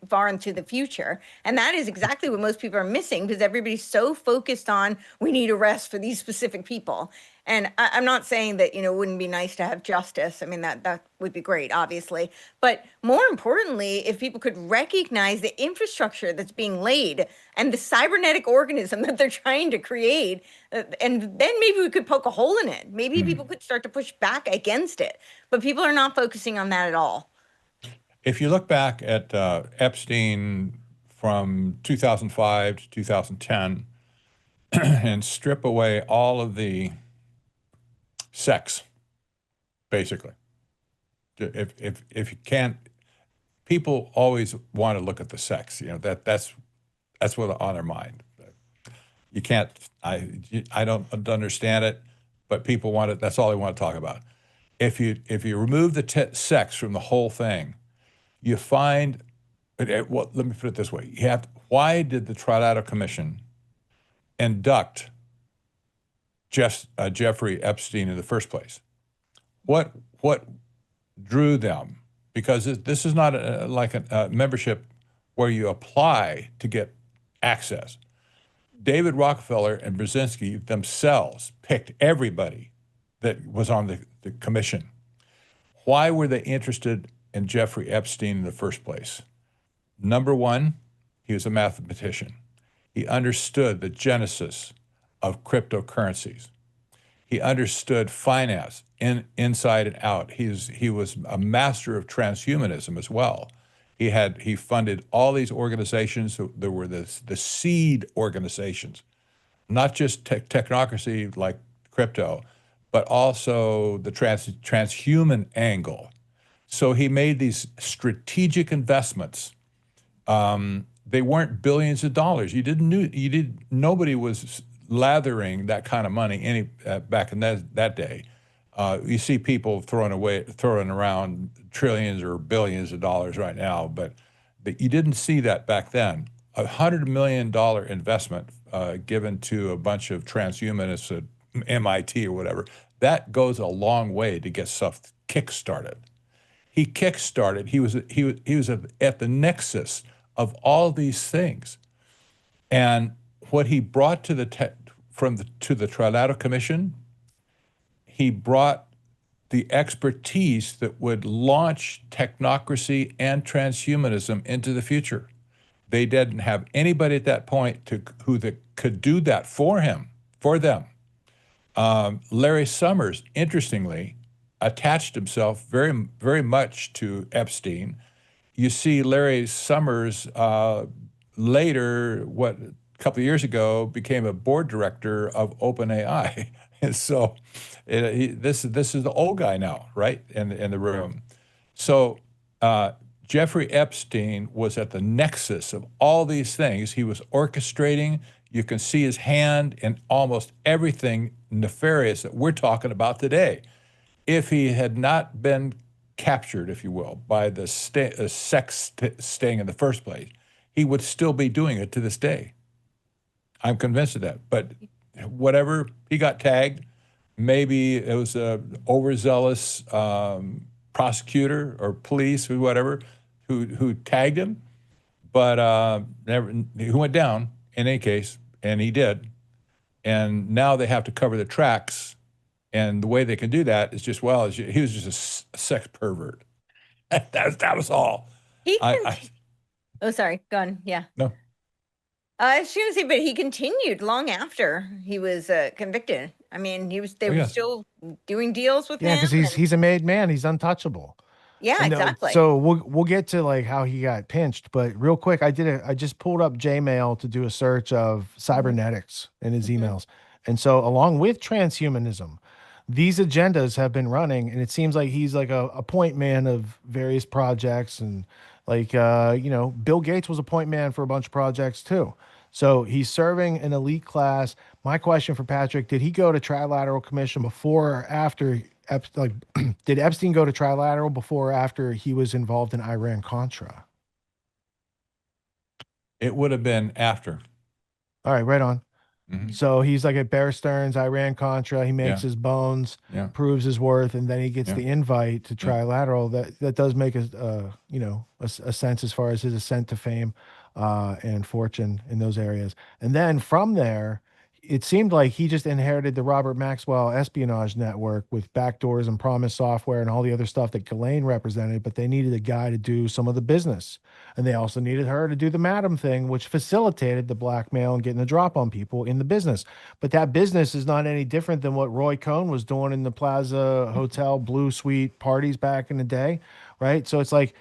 far into the future. And that is exactly what most people are missing because everybody's so focused on we need arrests for these specific people. And I'm not saying that, it wouldn't be nice to have justice. I mean, that would be great, obviously. But more importantly, if people could recognize the infrastructure that's being laid and the cybernetic organism that they're trying to create, and then maybe we could poke a hole in it. Maybe people could start to push back against it. But people are not focusing on that at all. If you look back at Epstein from 2005 to 2010 and strip away all of the sex, basically, if you can't, people always want to look at the sex. That's what on their mind. You can't. I don't understand it, but people want it. That's all they want to talk about. If you remove the sex from the whole thing, you find. Well, let me put it this way: why did the Trilateral Commission induct Jeffrey Epstein in the first place? What drew them? Because this is not like a membership where you apply to get access. David Rockefeller and Brzezinski themselves picked everybody that was on the commission. Why were they interested in Jeffrey Epstein in the first place? Number one, he was a mathematician. He understood the genesis of cryptocurrencies. He understood finance inside and out. He was a master of transhumanism as well. He funded all these organizations. There were the seed organizations, not just technocracy like crypto, but also the transhuman angle. So he made these strategic investments. They weren't billions of dollars. Nobody was lathering that kind of money back in that day. You see people throwing around trillions or billions of dollars right now, but you didn't see that back then. $100 million investment given to a bunch of transhumanists at MIT or whatever, that goes a long way to get stuff kick-started. He kick-started. He was at the nexus of all these things, and what he brought to the Trilateral Commission, he brought the expertise that would launch technocracy and transhumanism into the future. They didn't have anybody at that point who could do that for them. Larry Summers, interestingly, attached himself very, very much to Epstein. You see Larry Summers later, a couple of years ago, became a board director of OpenAI. And so this is the old guy now, right, in the room. So Jeffrey Epstein was at the nexus of all these things. He was orchestrating. You can see his hand in almost everything nefarious that we're talking about today. If he had not been captured, if you will, by the sex sting in the first place, he would still be doing it to this day. I'm convinced of that. But whatever, he got tagged. Maybe it was a overzealous prosecutor or police or whatever who tagged him, but he went down in any case, and he did. And now they have to cover the tracks, and the way they can do that is just, well, he was just a sex pervert. That was all. Oh, sorry. Go on. Yeah. No. I was going to say, but he continued long after he was convicted. I mean, they were still doing deals with him. Yeah, because he's a made man. He's untouchable. Yeah, And, exactly. So we'll get to like how he got pinched, but real quick, I just pulled up Gmail to do a search of cybernetics in his emails. And so along with transhumanism, these agendas have been running, and it seems like he's like a point man of various projects, and like Bill Gates was a point man for a bunch of projects too. So he's serving an elite class. My question for Patrick, did he go to Trilateral Commission before or after? Did Epstein go to Trilateral before or after he was involved in Iran-Contra? It would have been after. All right, right on. Mm-hmm. So he's like at Bear Stearns, Iran-Contra. He makes his bones, proves his worth, and then he gets the invite to Trilateral. That does make a sense as far as his ascent to fame and fortune in those areas. And then from there, it seemed like he just inherited the Robert Maxwell espionage network with backdoors and promise software and all the other stuff that Ghislaine represented, but they needed a guy to do some of the business. And they also needed her to do the madam thing, which facilitated the blackmail and getting the drop on people in the business. But that business is not any different than what Roy Cohn was doing in the Plaza Hotel Blue Suite parties back in the day, right? So it's like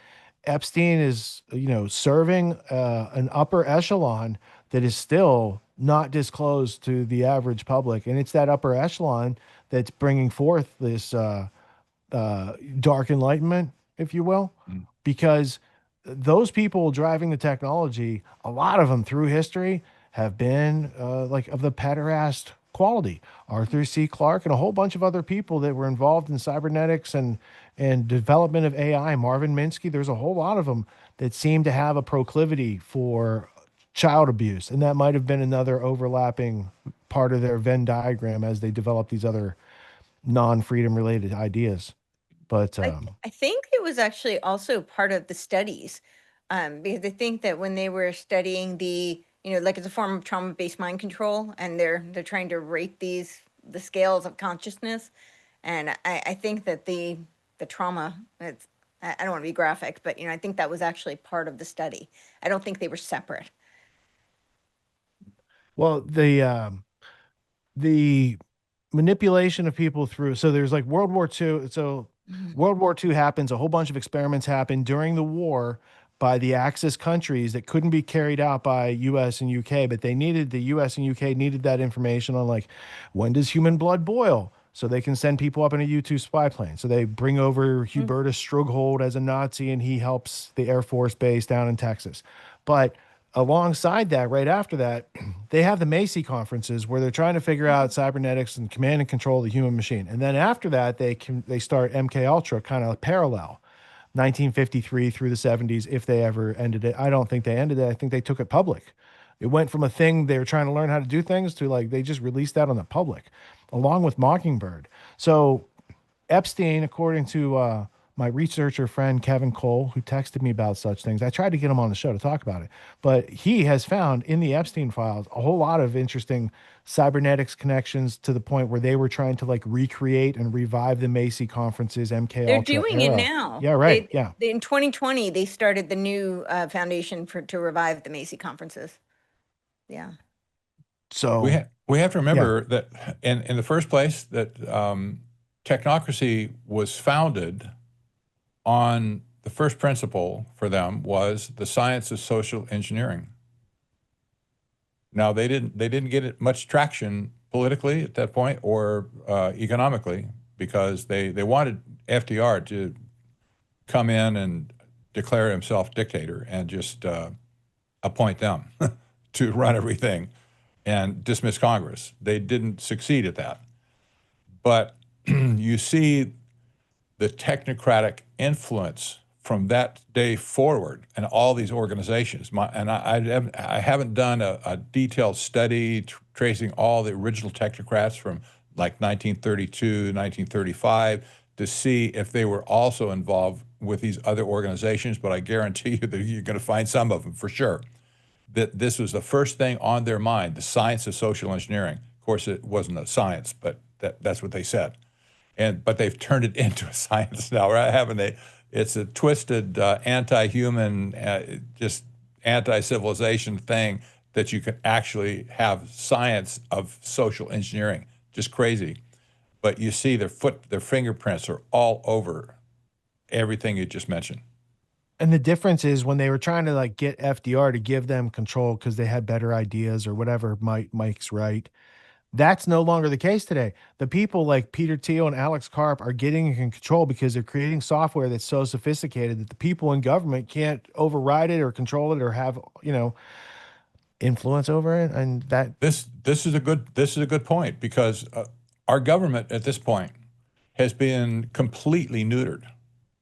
Epstein is, serving an upper echelon that is still not disclosed to the average public. And it's that upper echelon that's bringing forth this dark enlightenment, if you will, because those people driving the technology, a lot of them through history have been like of the pederast quality. Arthur C. Clarke and a whole bunch of other people that were involved in cybernetics and development of AI, Marvin Minsky, there's a whole lot of them that seem to have a proclivity for child abuse. And that might have been another overlapping part of their Venn diagram as they develop these other non-freedom related ideas. But I think it was actually also part of the studies, because I think that when they were studying the, like it's a form of trauma-based mind control, and they're trying to rate the scales of consciousness. And I think that the trauma, I don't want to be graphic, but I think that was actually part of the study. I don't think they were separate. Well, the manipulation of people through, so there's like World War II. So World War II happens, a whole bunch of experiments happen during the war by the Axis countries that couldn't be carried out by US and UK, but the US and UK needed that information on like, when does human blood boil? So they can send people up in a U-2 spy plane. So they bring over Hubertus Strughold as a Nazi, and he helps the Air Force base down in Texas. But alongside that, right after that, they have the Macy conferences where they're trying to figure out cybernetics and command and control the human machine. And then after that, they start MK Ultra kind of parallel, 1953 through the 70s, if they ever ended it. I don't think they ended it. I think they took it public. It went from a thing they were trying to learn how to do things to like they just released that on the public, along with Mockingbird. So Epstein, according to my researcher friend Kevin Cole, who texted me about such things, I tried to get him on the show to talk about it, but he has found in the Epstein files a whole lot of interesting cybernetics connections to the point where they were trying to like recreate and revive the Macy conferences, MK They're Ultra doing it era. now. Yeah, right. Yeah. In 2020, they started the new foundation to revive the Macy conferences. Yeah. So we have to remember that in the first place that technocracy was founded on the first principle for them was the science of social engineering. Now they didn't get it much traction politically at that point or economically because they wanted FDR to come in and declare himself dictator and just appoint them to run everything and dismiss Congress. They didn't succeed at that. But you see the technocratic influence from that day forward and all these organizations. I haven't done a detailed study tracing all the original technocrats from like 1932, 1935 to see if they were also involved with these other organizations, but I guarantee you that you're going to find some of them for sure. That this was the first thing on their mind, the science of social engineering. Of course, it wasn't a science, but that's what they said. But they've turned it into a science now, right? Haven't they? It's a twisted, anti-human, just anti-civilization thing that you can actually have science of social engineering. Just crazy. But you see their fingerprints are all over everything you just mentioned. And the difference is when they were trying to like get FDR to give them control because they had better ideas or whatever, Mike's right. That's no longer the case today. The people like Peter Thiel and Alex Karp are getting in control because they're creating software that's so sophisticated that the people in government can't override it or control it or have, influence over it. And that this is a good point because our government at this point has been completely neutered.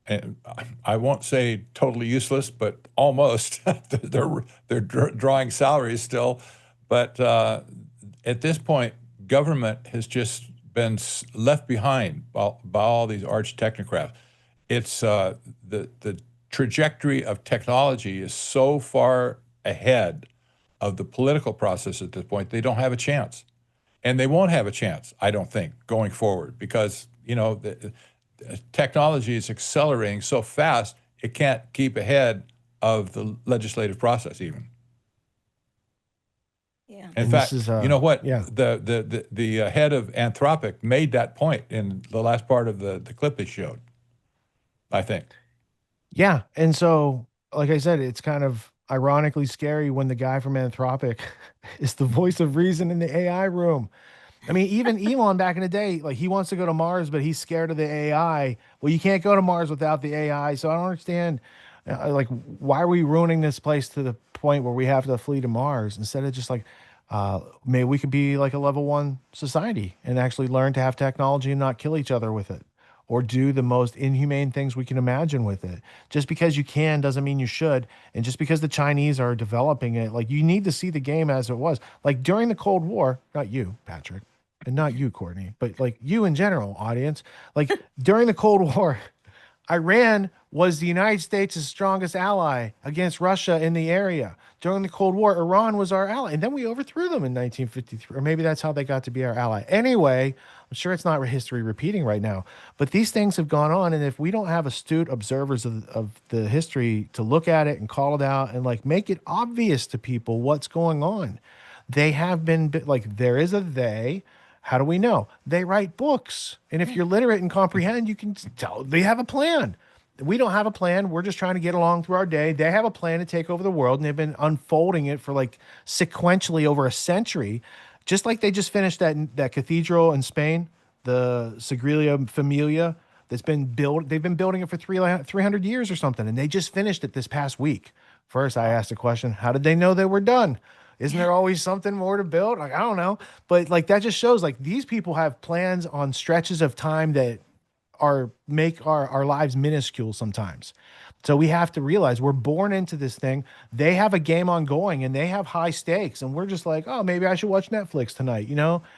And I won't say totally useless, but almost. they're drawing salaries still, but at this point, government has just been left behind by all these arch technocrats. It's the trajectory of technology is so far ahead of the political process at this point. They don't have a chance, and they won't have a chance, I don't think, going forward because the technology is accelerating so fast it can't keep ahead of the legislative process even. Yeah. In fact, you know what? Yeah. The head of Anthropic made that point in the last part of the clip they showed, I think. Yeah. And so, like I said, it's kind of ironically scary when the guy from Anthropic is the voice of reason in the AI room. I mean, even Elon back in the day, like he wants to go to Mars, but he's scared of the AI. Well, you can't go to Mars without the AI. So I don't understand, like, why are we ruining this place to the point where we have to flee to Mars instead of just like, maybe we could be like a level 1 society and actually learn to have technology and not kill each other with it or do the most inhumane things we can imagine with it. Just because you can doesn't mean you should. And just because the Chinese are developing it, like you need to see the game as it was. Like during the Cold War, not you, Patrick, and not you, Courtney, but like you in general, audience, like during the Cold War, Iran was the United States' strongest ally against Russia in the area. During the Cold War, Iran was our ally. And then we overthrew them in 1953. Or maybe that's how they got to be our ally. Anyway, I'm sure it's not history repeating right now. But these things have gone on. And if we don't have astute observers of the history to look at it and call it out and like make it obvious to people what's going on, they have been like, there is a they. How do we know? They write books. And if you're literate and comprehend, you can tell they have a plan. We don't have a plan. We're just trying to get along through our day. They have a plan to take over the world, and they've been unfolding it for like sequentially over a century. Just like they just finished that cathedral in Spain, the Sagrada Familia, that's been built. They've been building it for 300 years or something, and they just finished it this past week. First, I asked the question, how did they know they were done? Isn't there always something more to build? Like, I don't know. But like that just shows like these people have plans on stretches of time that make our lives minuscule sometimes. So we have to realize we're born into this thing. They have a game ongoing and they have high stakes. And we're just like, oh, maybe I should watch Netflix tonight,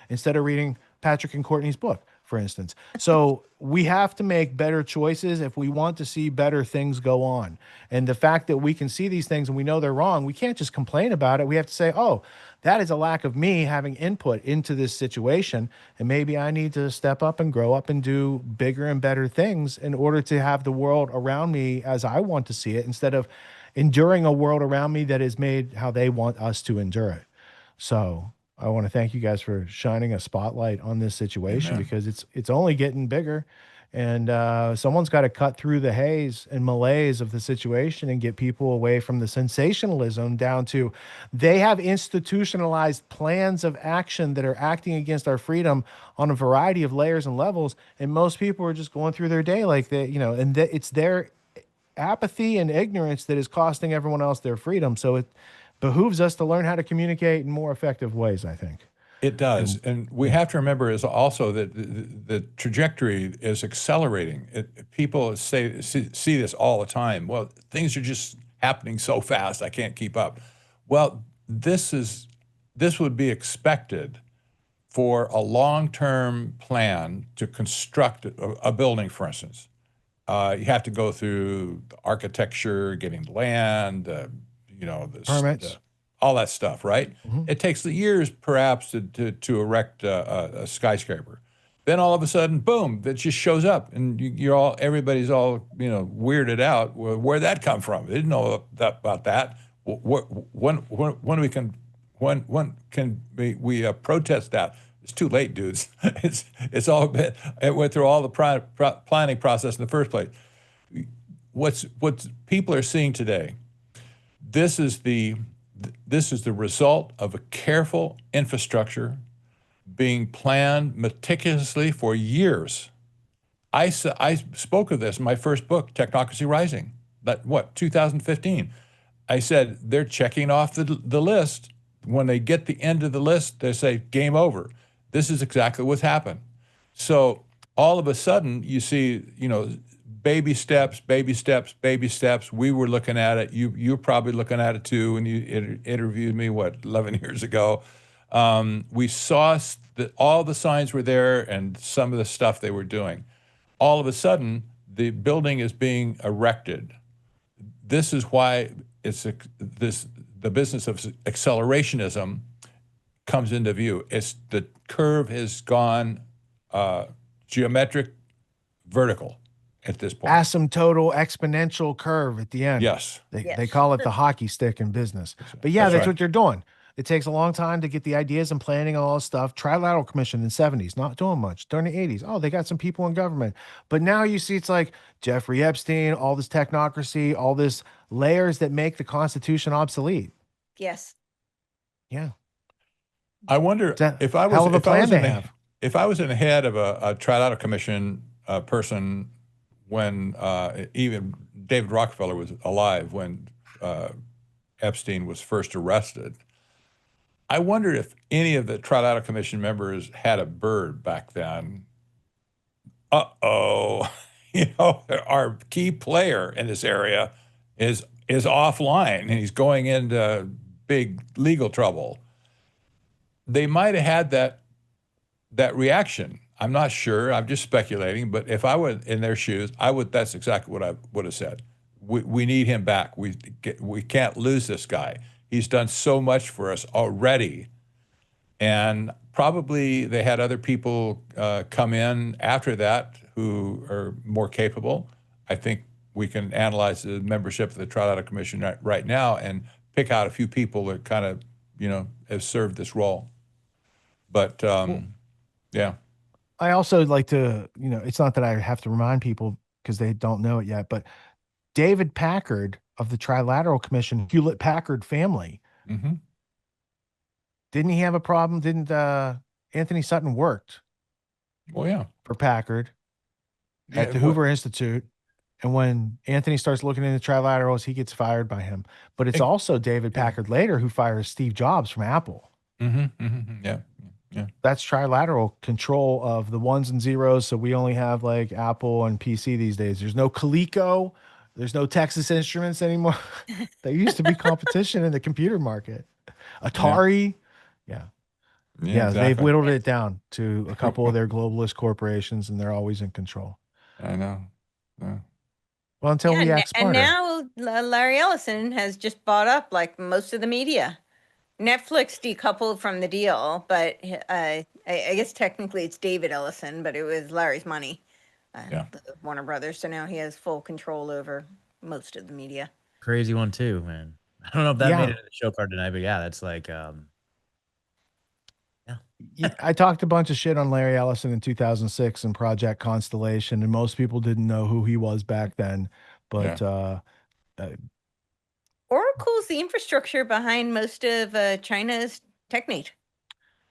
instead of reading Patrick and Courtney's book, for instance. So we have to make better choices if we want to see better things go on. And the fact that we can see these things and we know they're wrong, we can't just complain about it. We have to say, oh, that is a lack of me having input into this situation. And maybe I need to step up and grow up and do bigger and better things in order to have the world around me as I want to see it, instead of enduring a world around me that is made how they want us to endure it. So I want to thank you guys for shining a spotlight on this situation, because it's only getting bigger. And someone's got to cut through the haze and malaise of the situation and get people away from the sensationalism down to they have institutionalized plans of action that are acting against our freedom on a variety of layers and levels. And most people are just going through their day like they, and it's their apathy and ignorance that is costing everyone else their freedom. So it behooves us to learn how to communicate in more effective ways, I think. It does. And we have to remember is also that the trajectory is accelerating. People see this all the time. Well, things are just happening so fast, I can't keep up. Well, this would be expected for a long-term plan to construct a building, for instance. You have to go through the architecture, getting land, Permits. all that stuff, right? It takes the years, perhaps, to erect a skyscraper. Then all of a sudden, boom, that just shows up, and everybody's all weirded out. Where'd that come from? They didn't know about that. When can we protest that? It's too late, dudes. It went through all the planning process in the first place. What people are seeing today, this is the result of a careful infrastructure being planned meticulously for years. I spoke of this in my first book, Technocracy Rising, 2015. I said, they're checking off the list. When they get the end of the list, they say, game over. This is exactly what's happened. So all of a sudden, you see, baby steps, baby steps, baby steps. We were looking at it. You're probably looking at it too when you interviewed me, 11 years ago. We saw that all the signs were there and some of the stuff they were doing. All of a sudden, the building is being erected. This is why the business of accelerationism comes into view. It's the curve has gone geometric vertical at this point. Asymptotal exponential curve at the end. Yes. They call it the hockey stick in business. But yeah, that's what they're doing. It takes a long time to get the ideas and planning and all this stuff. Trilateral Commission in the 70s, not doing much. During the 80s, oh, they got some people in government. But now you see it's like Jeffrey Epstein, all this technocracy, all this layers that make the Constitution obsolete. Yes. Yeah. I wonder if I was in the head of a Trilateral Commission person when even David Rockefeller was alive when Epstein was first arrested. I wonder if any of the Trilateral Commission members had a bird back then. Our key player in this area is offline and he's going into big legal trouble. They might have had that reaction. I'm not sure. I'm just speculating. But if I were in their shoes, that's exactly what I would have said. We need him back. We can't lose this guy. He's done so much for us already. And probably they had other people come in after that who are more capable. I think we can analyze the membership of the Trilateral Commission right now and pick out a few people that kind of, have served this role. But yeah. I also like to, it's not that I have to remind people because they don't know it yet, but David Packard of the Trilateral Commission, Hewlett-Packard family, didn't he have a problem? Didn't Anthony Sutton worked for Packard at the Hoover Institute? And when Anthony starts looking into trilaterals, he gets fired by him. But it's Ex- also David yeah. Packard later who fires Steve Jobs from Apple. Yeah. Yeah. That's trilateral control of the ones and zeros. So we only have like Apple and PC these days. There's no Coleco. There's no Texas Instruments anymore. There used to be competition in the computer market. Atari. Yeah. Yeah, Yeah. They've exactly. whittled it down to a couple of their globalist corporations, and they're always in control. I know. Yeah. Well, until we act and smarter. now Larry Ellison has just bought up like most of the media. Netflix decoupled from the deal, but I guess technically it's David Ellison, but it was Larry's money, Yeah. the Warner Brothers. So now he has full control over most of the media. Crazy one too, man. I don't know if that Yeah. made it in the show card tonight, but yeah, that's like, I talked a bunch of shit on Larry Ellison in 2006 and Project Constellation, and most people didn't know who he was back then. But Oracle's the infrastructure behind most of China's TechNate.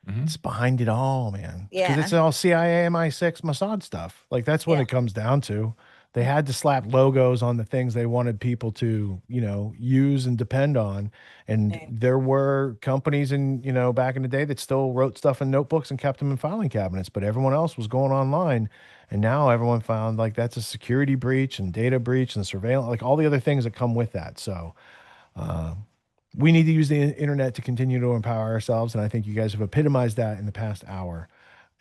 it's behind it all, man. Because Yeah. it's all CIA, MI6, Mossad stuff. Like that's what Yeah. it comes down to. They had to slap logos on the things they wanted people to, use and depend on. And Right. there were companies back in the day that still wrote stuff in notebooks and kept them in filing cabinets, but everyone else was going online. And now everyone found like that's a security breach and data breach and surveillance, like all the other things that come with that. So we need to use the internet to continue to empower ourselves. And I think you guys have epitomized that in the past hour.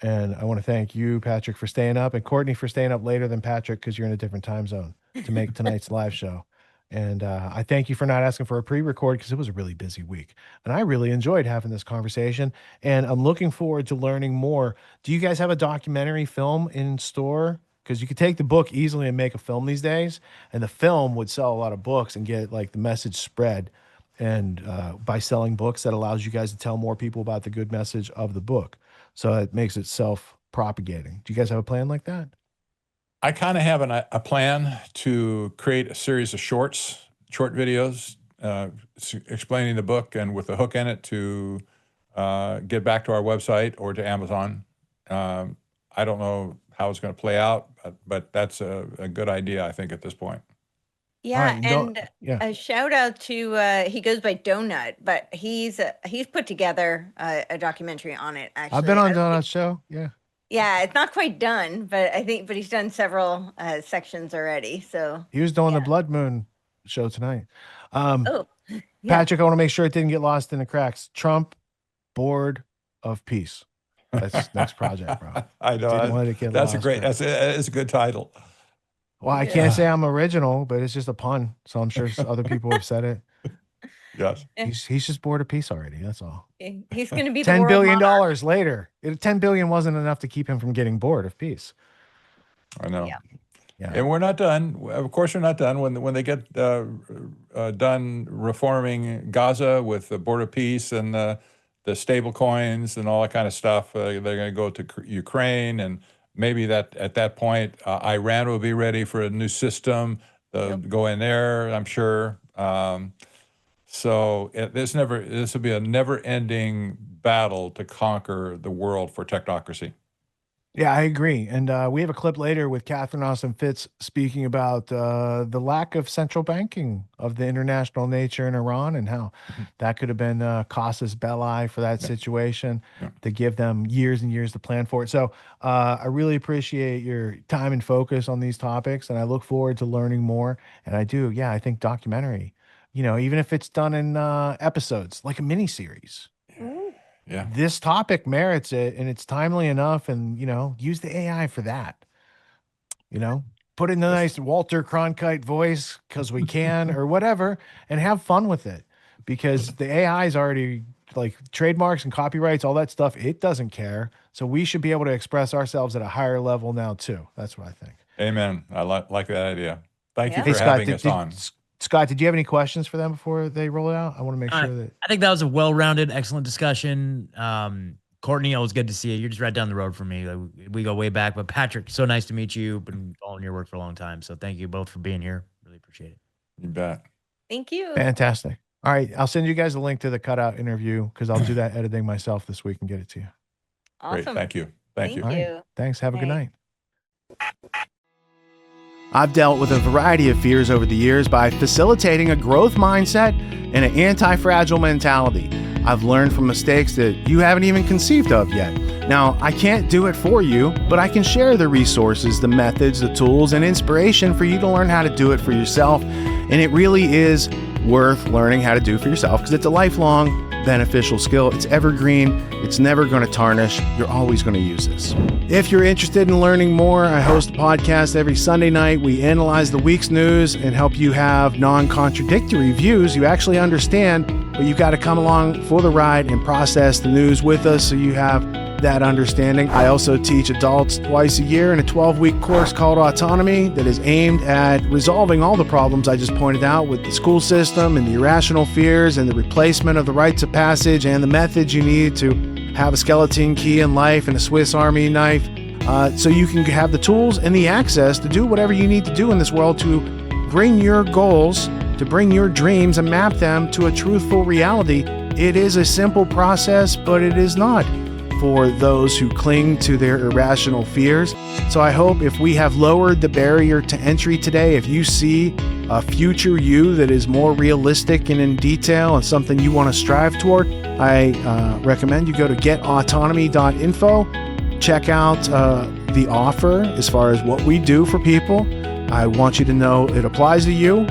And I want to thank you, Patrick, for staying up, and Courtney for staying up later than Patrick because you're in a different time zone to make tonight's live show. And I thank you for not asking for a pre-record because it was a really busy week. And I really enjoyed having this conversation. And I'm looking forward to learning more. Do you guys have a documentary film in store? Because you could take the book easily and make a film these days. And the film would sell a lot of books and get like the message spread. And by selling books, that allows you guys to tell more people about the good message of the book. So it makes it self-propagating. Do you guys have a plan like that? I kind of have a plan to create a series of short videos explaining the book and with a hook in it to get back to our website or to Amazon. I don't know how it's going to play out, but that's a good idea, I think, at this point. Yeah, right, and yeah. a shout out to he goes by Donut, but he's put together a documentary on it. Actually, I've been on I don't think- Donut's show. Yeah. Yeah, it's not quite done, but he's done several sections already. So He was doing the Yeah. Blood Moon show tonight. oh, yeah. Patrick, I want to make sure it didn't get lost in the cracks. Trump, board of peace. That's next project, bro. I know. Didn't want it to get That's lost, a great. bro. That's a good title. Well, I can't say I'm original, but it's just a pun. So I'm sure other people have said it. Yes. He's just bored of peace already. That's all. He's going to be the $10 world billion monarch. later. 10 billion wasn't enough to keep him from getting bored of peace. I know. Yeah. And we're not done. Of course, we're not done. When they get done reforming Gaza with the Board of Peace and the stable coins and all that kind of stuff, they're going to go to Ukraine, and maybe that at that point, Iran will be ready for a new system. Go in there, I'm sure. So this will be a never-ending battle to conquer the world for technocracy. Yeah, I agree. And we have a clip later with Catherine Austin Fitz speaking about the lack of central banking of the international nature in Iran and how that could have been casus belli for that situation to give them years and years to plan for it. So I really appreciate your time and focus on these topics, and I look forward to learning more. And I do, I think documentary, even if it's done in episodes, like a mini series. Yeah. This topic merits it, and it's timely enough, and use the AI for that. Put in a nice Walter Cronkite voice because we can, or whatever, and have fun with it, because the AI is already like trademarks and copyrights, all that stuff. It doesn't care, so we should be able to express ourselves at a higher level now too. That's what I think. Amen. I like that idea. Thank you Yeah. for having us on. Scott, did you have any questions for them before they roll it out? I want to make sure that I think that was a well-rounded, excellent discussion. Courtney, always good to see you. You're just right down the road from me. We go way back. But Patrick, so nice to meet you. Been following your work for a long time. So thank you both for being here. Really appreciate it. You bet. Thank you. fantastic. All right, I'll send you guys a link to the cutout interview because I'll do that editing myself this week and get it to you. Awesome. Great. Thank you. Thank you. Thank All you. right, thanks. Have a good Night. night. I've dealt with a variety of fears over the years by facilitating a growth mindset and an anti-fragile mentality. I've learned from mistakes that you haven't even conceived of yet. Now, I can't do it for you, but I can share the resources, the methods, the tools, and inspiration for you to learn how to do it for yourself. And it really is worth learning how to do for yourself because it's a lifelong beneficial skill. It's evergreen. It's never going to tarnish. You're always going to use this. If you're interested in learning more, I host a podcast every Sunday night. We analyze the week's news and help you have non-contradictory views. You actually understand, but you've got to come along for the ride and process the news with us so you have that understanding. I also teach adults twice a year in a 12-week course called Autonomy that is aimed at resolving all the problems I just pointed out with the school system and the irrational fears and the replacement of the rites of passage and the methods you need to have a skeleton key in life and a Swiss Army knife so you can have the tools and the access to do whatever you need to do in this world to bring your goals, to bring your dreams and map them to a truthful reality. It is a simple process, but it is not for those who cling to their irrational fears. So I hope if we have lowered the barrier to entry today, if you see a future you that is more realistic and in detail and something you want to strive toward, I recommend you go to getautonomy.info. Check out the offer as far as what we do for people. I want you to know it applies to you.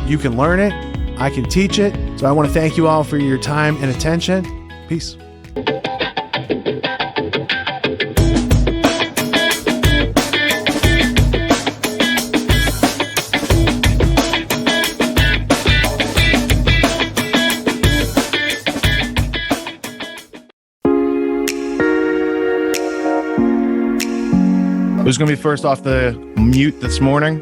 You can learn it. I can teach it. So I want to thank you all for your time and attention. Peace. Who's going to be first off the mute this morning?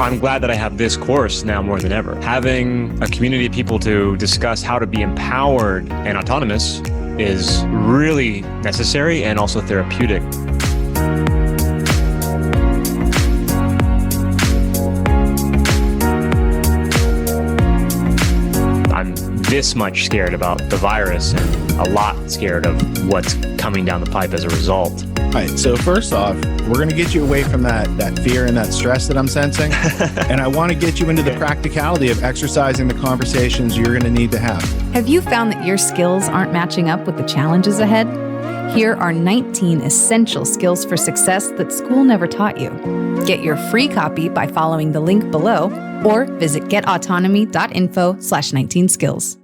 I'm glad that I have this course now more than ever. Having a community of people to discuss how to be empowered and autonomous is really necessary and also therapeutic. I'm this much scared about the virus and a lot scared of what's coming down the pipe as a result. All right, so first off, we're going to get you away from that fear and that stress that I'm sensing. And I want to get you into the practicality of exercising the conversations you're going to need to have. Have you found that your skills aren't matching up with the challenges ahead? Here are 19 essential skills for success that school never taught you. Get your free copy by following the link below or visit getautonomy.info/19skills.